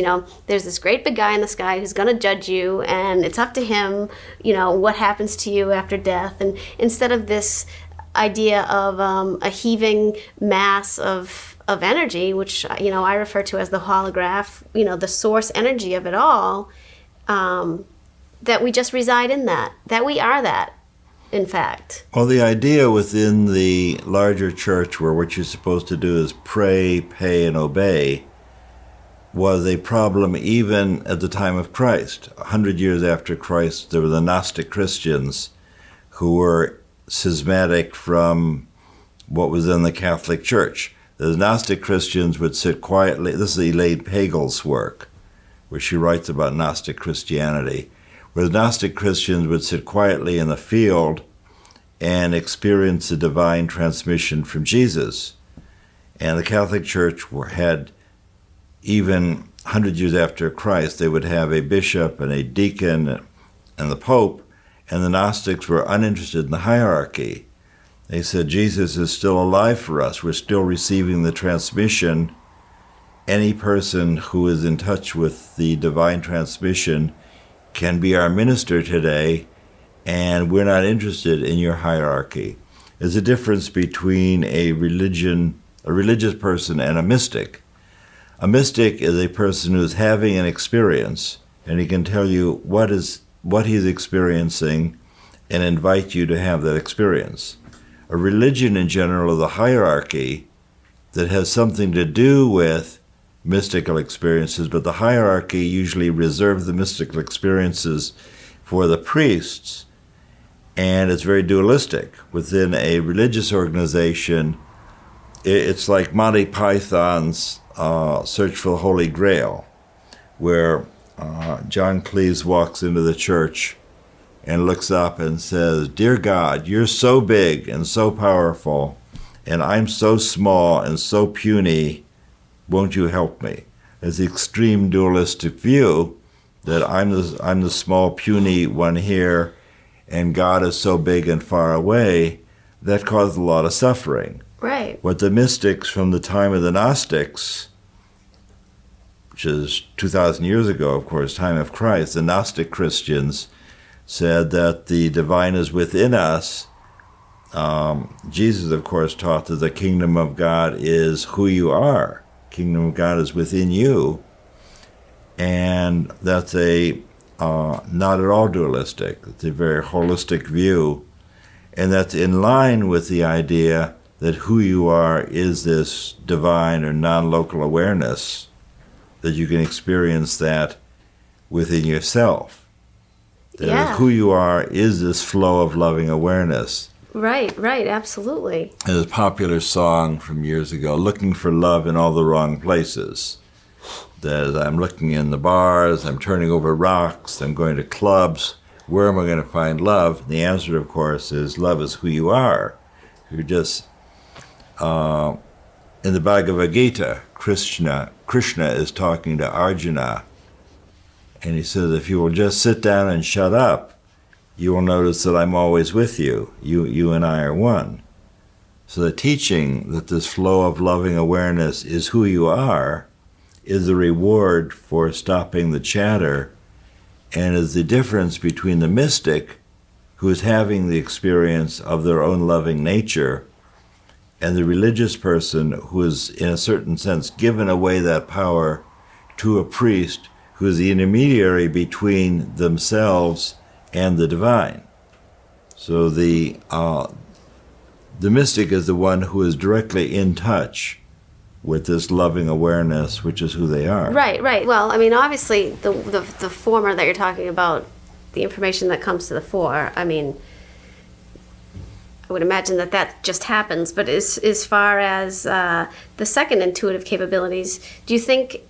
there's this great big guy in the sky who's going to judge you, and it's up to him, what happens to you after death. And instead of this idea of a heaving mass of of energy, which, I refer to as the holograph, the source energy of it all, that we just reside in that we are that, in fact. Well, the idea within the larger church where what you're supposed to do is pray, pay, and obey was a problem even at the time of Christ. 100 years after Christ, there were the Gnostic Christians who were schismatic from what was in the Catholic Church. The Gnostic Christians would sit quietly. This is Elaine Pagel's work, where she writes about Gnostic Christianity, where the Gnostic Christians would sit quietly in the field and experience the divine transmission from Jesus. And the Catholic Church had, even 100 years after Christ, they would have a bishop and a deacon and the Pope, and the Gnostics were uninterested in the hierarchy. They said, Jesus is still alive for us. We're still receiving the transmission. Any person who is in touch with the divine transmission can be our minister today, and we're not interested in your hierarchy. There's a difference between a religious person and a mystic. A mystic is a person who's having an experience, and he can tell you what he's experiencing and invite you to have that experience. A religion in general is a hierarchy that has something to do with mystical experiences, but the hierarchy usually reserves the mystical experiences for the priests, and it's very dualistic. Within a religious organization, it's like Monty Python's Search for the Holy Grail, where John Cleese walks into the church and looks up and says, "Dear God, you're so big and so powerful, and I'm so small and so puny. Won't you help me?" It's the extreme dualistic view that I'm the small, puny one here, and God is so big and far away. That caused a lot of suffering. Right. What the mystics from the time of the Gnostics, which is 2,000 years ago, of course, time of Christ, the Gnostic Christians said that the divine is within us. Jesus, of course, taught that the kingdom of God is who you are. Kingdom of God is within you. And that's not at all dualistic. It's a very holistic view. And that's in line with the idea that who you are is this divine or non-local awareness, that you can experience that within yourself. That who you are is this flow of loving awareness. Right, absolutely. There's a popular song from years ago, "Looking for love in all the wrong places." That is, I'm looking in the bars, I'm turning over rocks, I'm going to clubs. Where am I going to find love? And the answer, of course, is love is who you are. You're just, in the Bhagavad Gita, Krishna is talking to Arjuna, and he says, if you will just sit down and shut up, you will notice that I'm always with you. You and I are one. So the teaching that this flow of loving awareness is who you are is the reward for stopping the chatter, and is the difference between the mystic, who is having the experience of their own loving nature, and the religious person who is, in a certain sense, given away that power to a priest who is the intermediary between themselves and the divine. So the mystic is the one who is directly in touch with this loving awareness, which is who they are. Right. Well, I mean, obviously, the former that you're talking about, the information that comes to the fore, I mean, I would imagine that just happens. But as far as the second intuitive capabilities, do you think,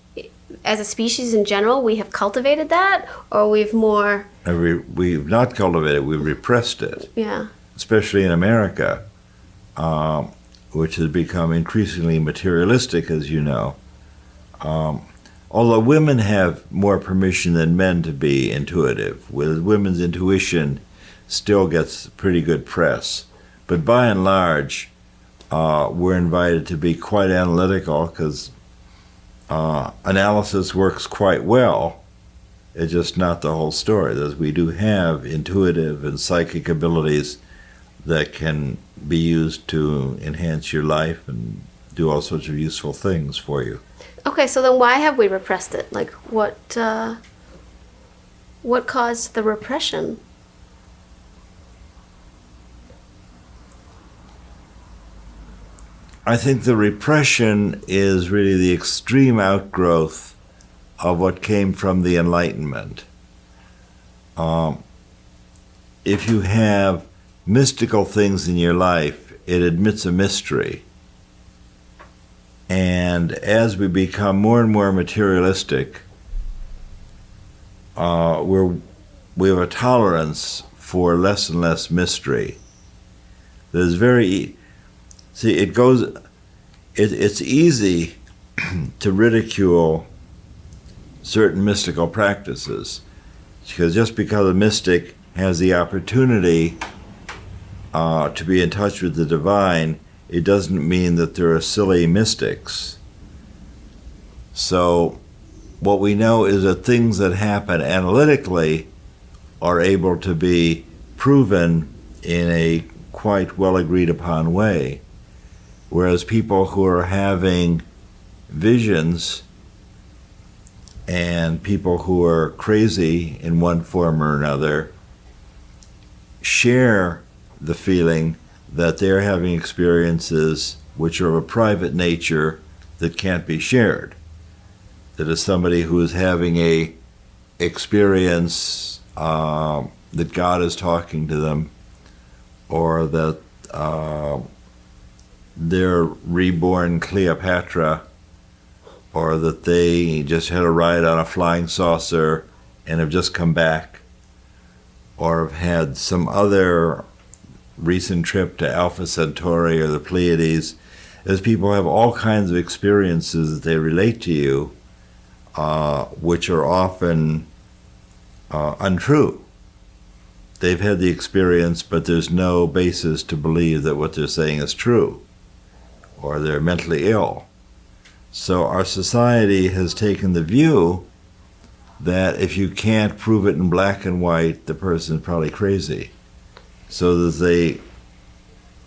as a species in general, we have cultivated that, or we've more... We've not cultivated it, we've repressed it. Yeah. Especially in America, which has become increasingly materialistic, as you know. Although women have more permission than men to be intuitive, women's intuition still gets pretty good press. But by and large, we're invited to be quite analytical, because analysis works quite well. It's just not the whole story. We do have intuitive and psychic abilities that can be used to enhance your life and do all sorts of useful things for you. Okay, so then why have we repressed it? Like, what caused the repression? I think the repression is really the extreme outgrowth of what came from the Enlightenment. If you have mystical things in your life, it admits a mystery. And as we become more and more materialistic, we have a tolerance for less and less mystery. It's easy to ridicule certain mystical practices, because just because a mystic has the opportunity to be in touch with the divine, it doesn't mean that there are silly mystics. So what we know is that things that happen analytically are able to be proven in a quite well agreed upon way, whereas people who are having visions and people who are crazy in one form or another share the feeling that they're having experiences which are of a private nature that can't be shared. That is somebody who is having a experience that God is talking to them, or that they're reborn Cleopatra, or that they just had a ride on a flying saucer and have just come back, or have had some other recent trip to Alpha Centauri or the Pleiades, as people have all kinds of experiences that they relate to you, which are often untrue. They've had the experience, but there's no basis to believe that what they're saying is true, or they're mentally ill. So our society has taken the view that if you can't prove it in black and white, the person is probably crazy. So that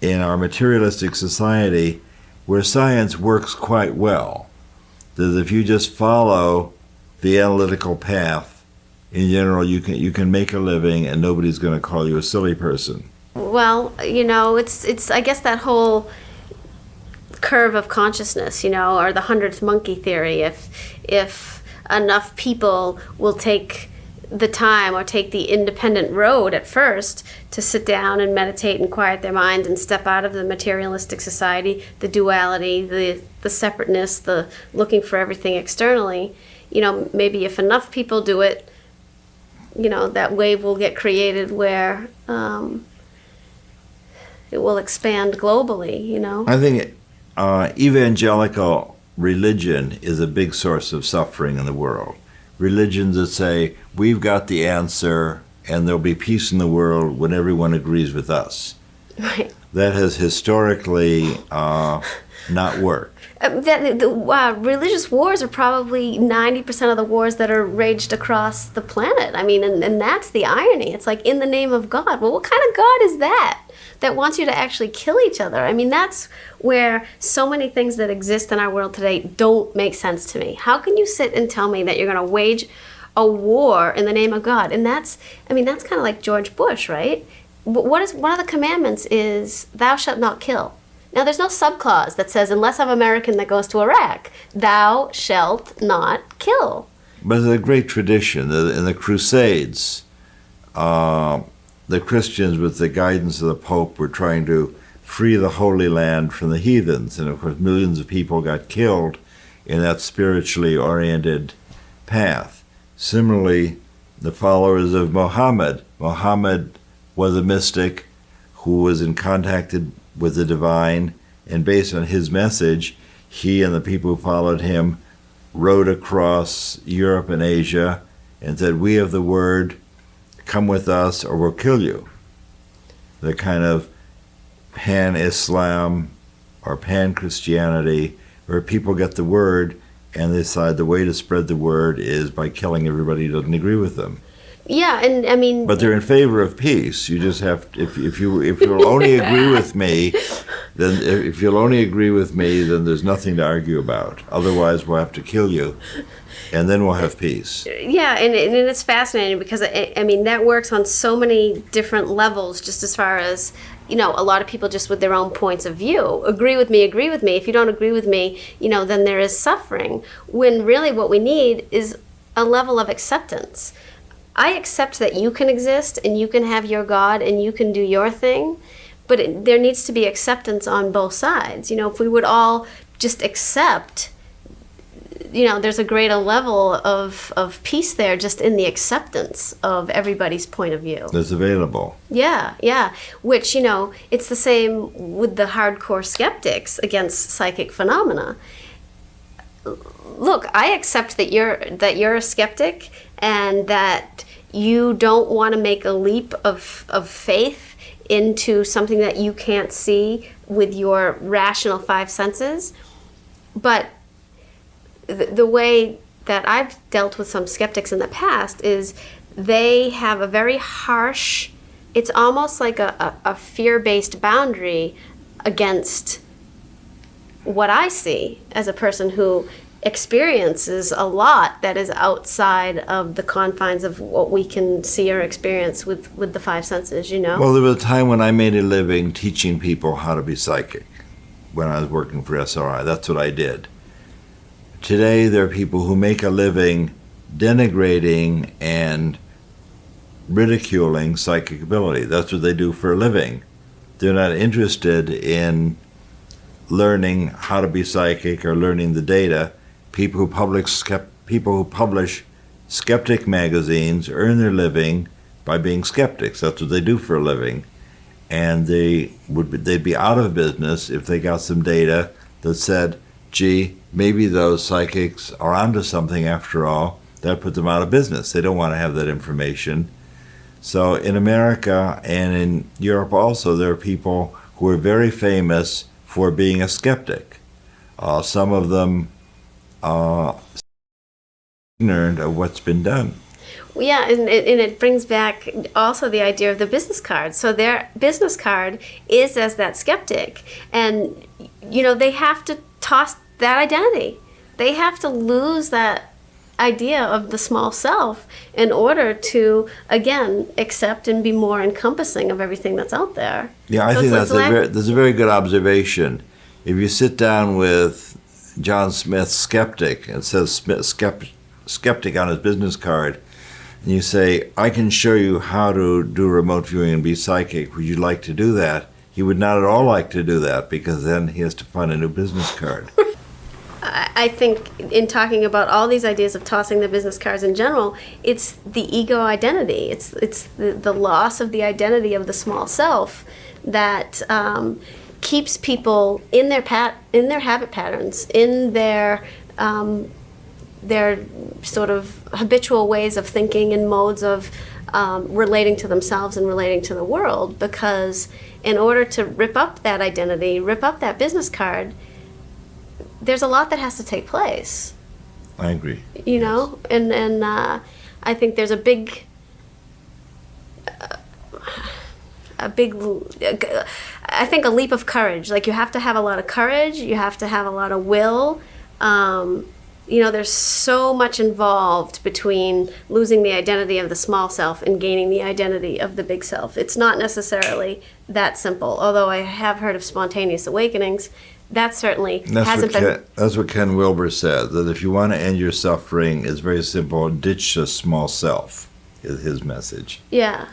in our materialistic society, where science works quite well, that if you just follow the analytical path, in general, you can make a living and nobody's going to call you a silly person. Well, it's I guess that whole curve of consciousness, or the 100th monkey theory. If enough people will take the time or take the independent road at first to sit down and meditate and quiet their mind and step out of the materialistic society, the duality, the separateness, the looking for everything externally, maybe if enough people do it, that wave will get created where it will expand globally, I think evangelical religion is a big source of suffering in the world. Religions that say, we've got the answer and there'll be peace in the world when everyone agrees with us. Right. That has historically not worked. Religious wars are probably 90% of the wars that are raged across the planet. I mean, and that's the irony. It's like, in the name of God. Well, what kind of God is that wants you to actually kill each other? I mean, that's where so many things that exist in our world today don't make sense to me. How can you sit and tell me that you're going to wage a war in the name of God? And that's kind of like George Bush, right? One of the commandments is, thou shalt not kill. Now, there's no subclause that says, unless I'm American that goes to Iraq, thou shalt not kill. But there's a great tradition. In the Crusades, the Christians, with the guidance of the Pope, were trying to free the Holy Land from the heathens. And of course, millions of people got killed in that spiritually oriented path. Similarly, the followers of Muhammad was a mystic who was in contact with the divine, and based on his message, he and the people who followed him rode across Europe and Asia and said, we have the word, come with us or we'll kill you. The kind of pan-Islam or pan-Christianity where people get the word and they decide the way to spread the word is by killing everybody who doesn't agree with them. Yeah, and I mean... But they're in favor of peace. You just have to, if you will only agree with me, Then if you'll only agree with me, then there's nothing to argue about. Otherwise, we'll have to kill you, and then we'll have peace. Yeah, and it's fascinating because, I mean, that works on so many different levels, just as far as, a lot of people just with their own points of view. Agree with me. If you don't agree with me, then there is suffering. When really what we need is a level of acceptance. I accept that you can exist and you can have your God and you can do your thing, but there needs to be acceptance on both sides. If we would all just accept, there's a greater level of peace there just in the acceptance of everybody's point of view. That's available. Yeah. Which, it's the same with the hardcore skeptics against psychic phenomena. Look, I accept that you're a skeptic and that you don't want to make a leap of faith into something that you can't see with your rational five senses. But the way that I've dealt with some skeptics in the past is they have a very harsh, it's almost like a fear-based boundary against what I see as a person who experiences a lot that is outside of the confines of what we can see or experience with the five senses, Well, there was a time when I made a living teaching people how to be psychic when I was working for SRI. That's what I did. Today, there are people who make a living denigrating and ridiculing psychic ability. That's what they do for a living. They're not interested in learning how to be psychic or learning the data. People who publish skeptic magazines earn their living by being skeptics. That's what they do for a living. And they'd be out of business if they got some data that said, gee, maybe those psychics are onto something after all. That put them out of business. They don't want to have that information. So in America and in Europe also, there are people who are very famous for being a skeptic. Some of them ignorant of what's been done. Well, yeah, and it brings back also the idea of the business card. So their business card is as that skeptic. And, they have to toss that identity. They have to lose that idea of the small self in order to, again, accept and be more encompassing of everything that's out there. Yeah, I think that's a very good observation. If you sit down with John Smith's skeptic, and it says skeptic on his business card, and you say, I can show you how to do remote viewing and be psychic. Would you like to do that? He would not at all like to do that because then he has to find a new business card. I think in talking about all these ideas of tossing the business cards in general, it's the ego identity. It's the loss of the identity of the small self that keeps people in their habit patterns, in their sort of habitual ways of thinking and modes of relating to themselves and relating to the world. Because in order to rip up that identity, rip up that business card, there's a lot that has to take place. I agree. And I think there's a big I think a leap of courage. Like, you have to have a lot of courage, you have to have a lot of will. There's so much involved between losing the identity of the small self and gaining the identity of the big self. It's not necessarily that simple, although I have heard of spontaneous awakenings. That certainly hasn't been... That's what Ken Wilber said, that if you want to end your suffering, it's very simple. Ditch the small self, is his message. Yeah.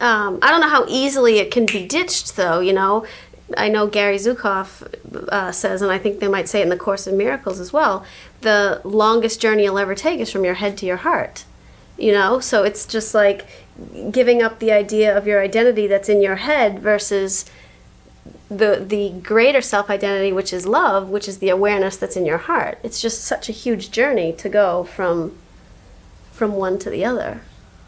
I don't know how easily it can be ditched, though, I know Gary Zukav says, and I think they might say it in the Course in Miracles as well, the longest journey you'll ever take is from your head to your heart. So it's just like giving up the idea of your identity that's in your head versus the greater self-identity, which is love, which is the awareness that's in your heart. It's just such a huge journey to go from one to the other.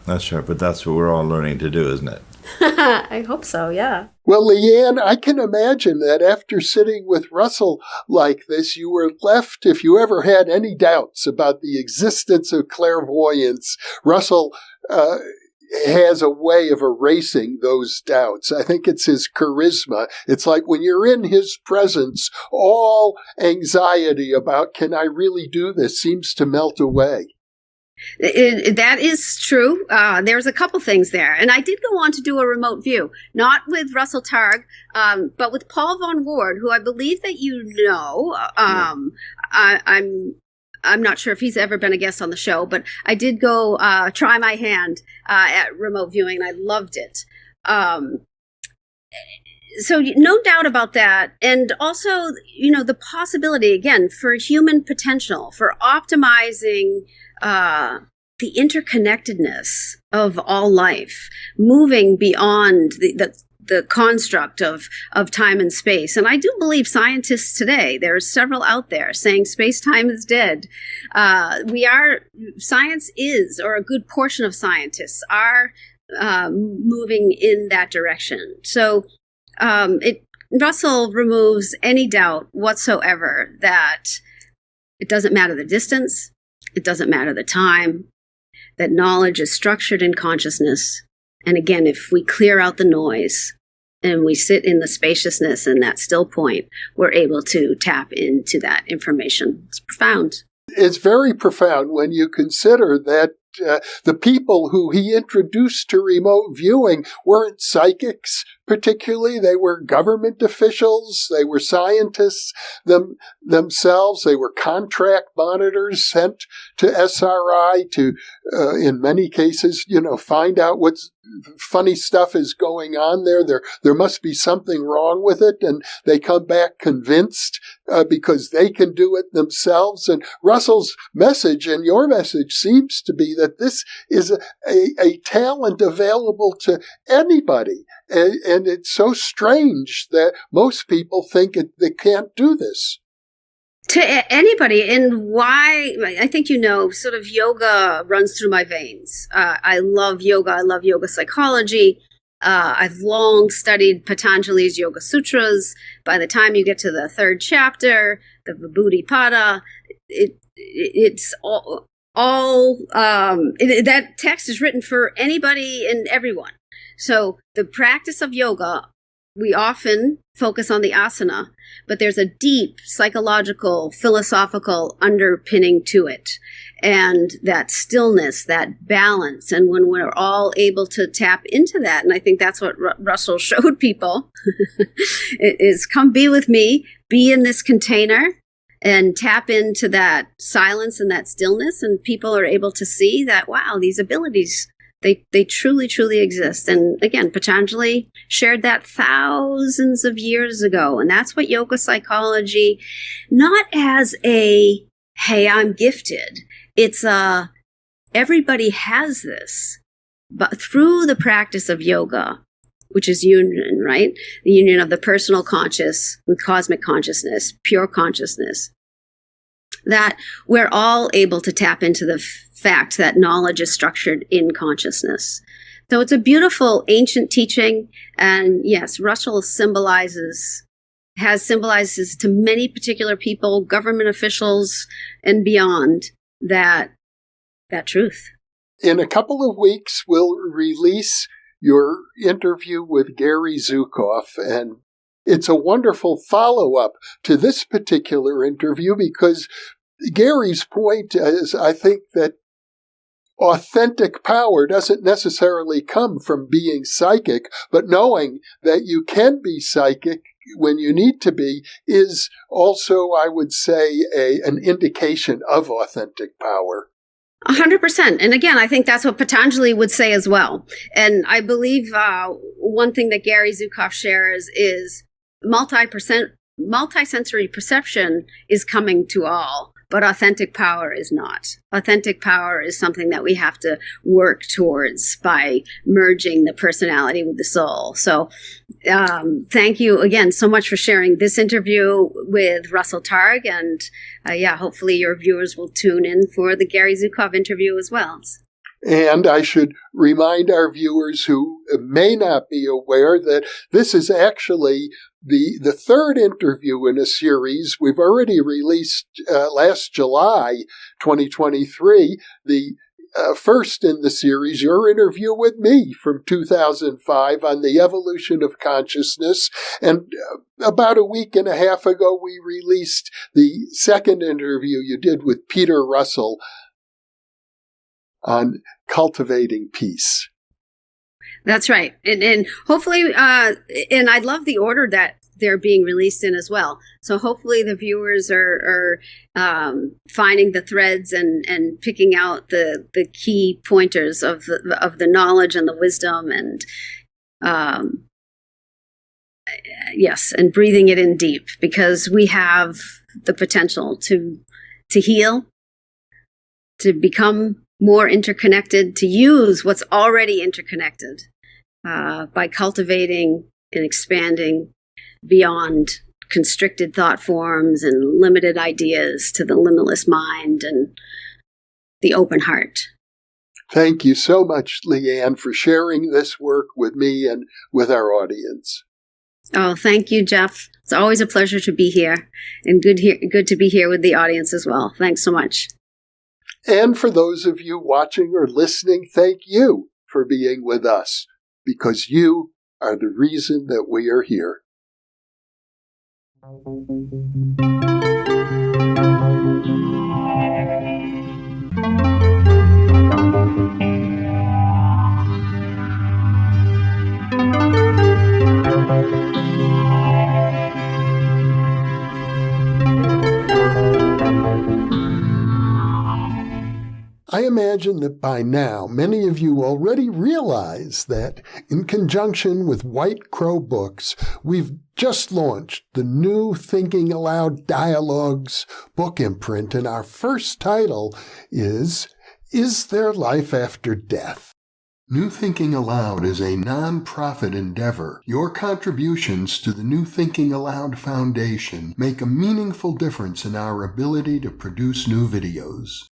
That's right, but that's what we're all learning to do, isn't it? I hope so, yeah. Well, Leanne, I can imagine that after sitting with Russell like this, you were left, if you ever had any doubts about the existence of clairvoyance. Russell has a way of erasing those doubts. I think it's his charisma. It's like when you're in his presence, all anxiety about, can I really do this, seems to melt away. That is true. There's a couple things there. And I did go on to do a remote view, not with Russell Targ, but with Paul Von Ward, who I believe that you know. I'm not sure if he's ever been a guest on the show, but I did go try my hand at remote viewing, and I loved it. So no doubt about that. And also, the possibility, again, for human potential, for optimizing the interconnectedness of all life, moving beyond the construct of time and space. And I do believe scientists today, there are several out there saying space-time is dead. Science is, or a good portion of scientists are moving in that direction. So Russell removes any doubt whatsoever that it doesn't matter the distance, it doesn't matter the time, that knowledge is structured in consciousness. And again, if we clear out the noise and we sit in the spaciousness and that still point, we're able to tap into that information. It's profound. It's very profound when you consider that the people who he introduced to remote viewing weren't psychics particularly. They were government officials. They were scientists themselves. They were contract monitors sent to SRI to, in many cases, find out what funny stuff is going on there. There must be something wrong with it. And they come back convinced because they can do it themselves. And Russell's message and your message seems to be that this is a talent available to anybody. And it's so strange that most people think they can't do this. To anybody, and why, I think sort of yoga runs through my veins. I love yoga. I love yoga psychology. I've long studied Patanjali's Yoga Sutras. By the time you get to the third chapter, the Vibhuti-pada, it's all that text is written for anybody and everyone. So the practice of yoga, we often focus on the asana, but there's a deep psychological, philosophical underpinning to it. And that stillness, that balance. And when we're all able to tap into that, and I think that's what Russell showed people, is come be with me, be in this container, and tap into that silence and that stillness. And people are able to see that, wow, these abilities, they truly, truly exist. And again, Patanjali shared that thousands of years ago. And that's what yoga psychology, not as a, hey, I'm gifted. It's everybody has this. But through the practice of yoga, which is union, right? The union of the personal conscious with cosmic consciousness, pure consciousness, that we're all able to tap into the fact that knowledge is structured in consciousness. So it's a beautiful ancient teaching. And yes, Russell symbolizes to many particular people, government officials and beyond, that truth. In a couple of weeks, we'll release your interview with Gary Zukav, and it's a wonderful follow-up to this particular interview because Gary's point is, I think, that authentic power doesn't necessarily come from being psychic, but knowing that you can be psychic when you need to be is also, I would say, an indication of authentic power. 100%. And again, I think that's what Patanjali would say as well. And I believe one thing that Gary Zukav shares is multi-sensory perception is coming to all, but authentic power is not. Authentic power is something that we have to work towards by merging the personality with the soul. So thank you again so much for sharing this interview with Russell Targ. And hopefully your viewers will tune in for the Gary Zukav interview as well. And I should remind our viewers who may not be aware that this is actually the third interview in a series. We've already released last July 2023 the first in the series, your interview with me from 2005 on the evolution of consciousness. And about a week and a half ago, we released the second interview you did with Peter Russell on cultivating peace. That's right. And hopefully, and I love the order that they're being released in as well. So hopefully the viewers are finding the threads and picking out the key pointers of the knowledge and the wisdom and yes, and breathing it in deep, because we have the potential to heal, to become more interconnected, to use what's already interconnected by cultivating and expanding beyond constricted thought forms and limited ideas to the limitless mind and the open heart. Thank you so much, Leanne, for sharing this work with me and with our audience. Oh, thank you, Jeff. It's always a pleasure to be here, and good to be here with the audience as well. Thanks so much. And for those of you watching or listening, thank you for being with us, because you are the reason that we are here. I imagine that by now many of you already realize that, in conjunction with White Crow Books, we've just launched the new Thinking Aloud Dialogues book imprint, and our first title is There Life After Death? New Thinking Aloud is a non-profit endeavor. Your contributions to the New Thinking Aloud Foundation make a meaningful difference in our ability to produce new videos.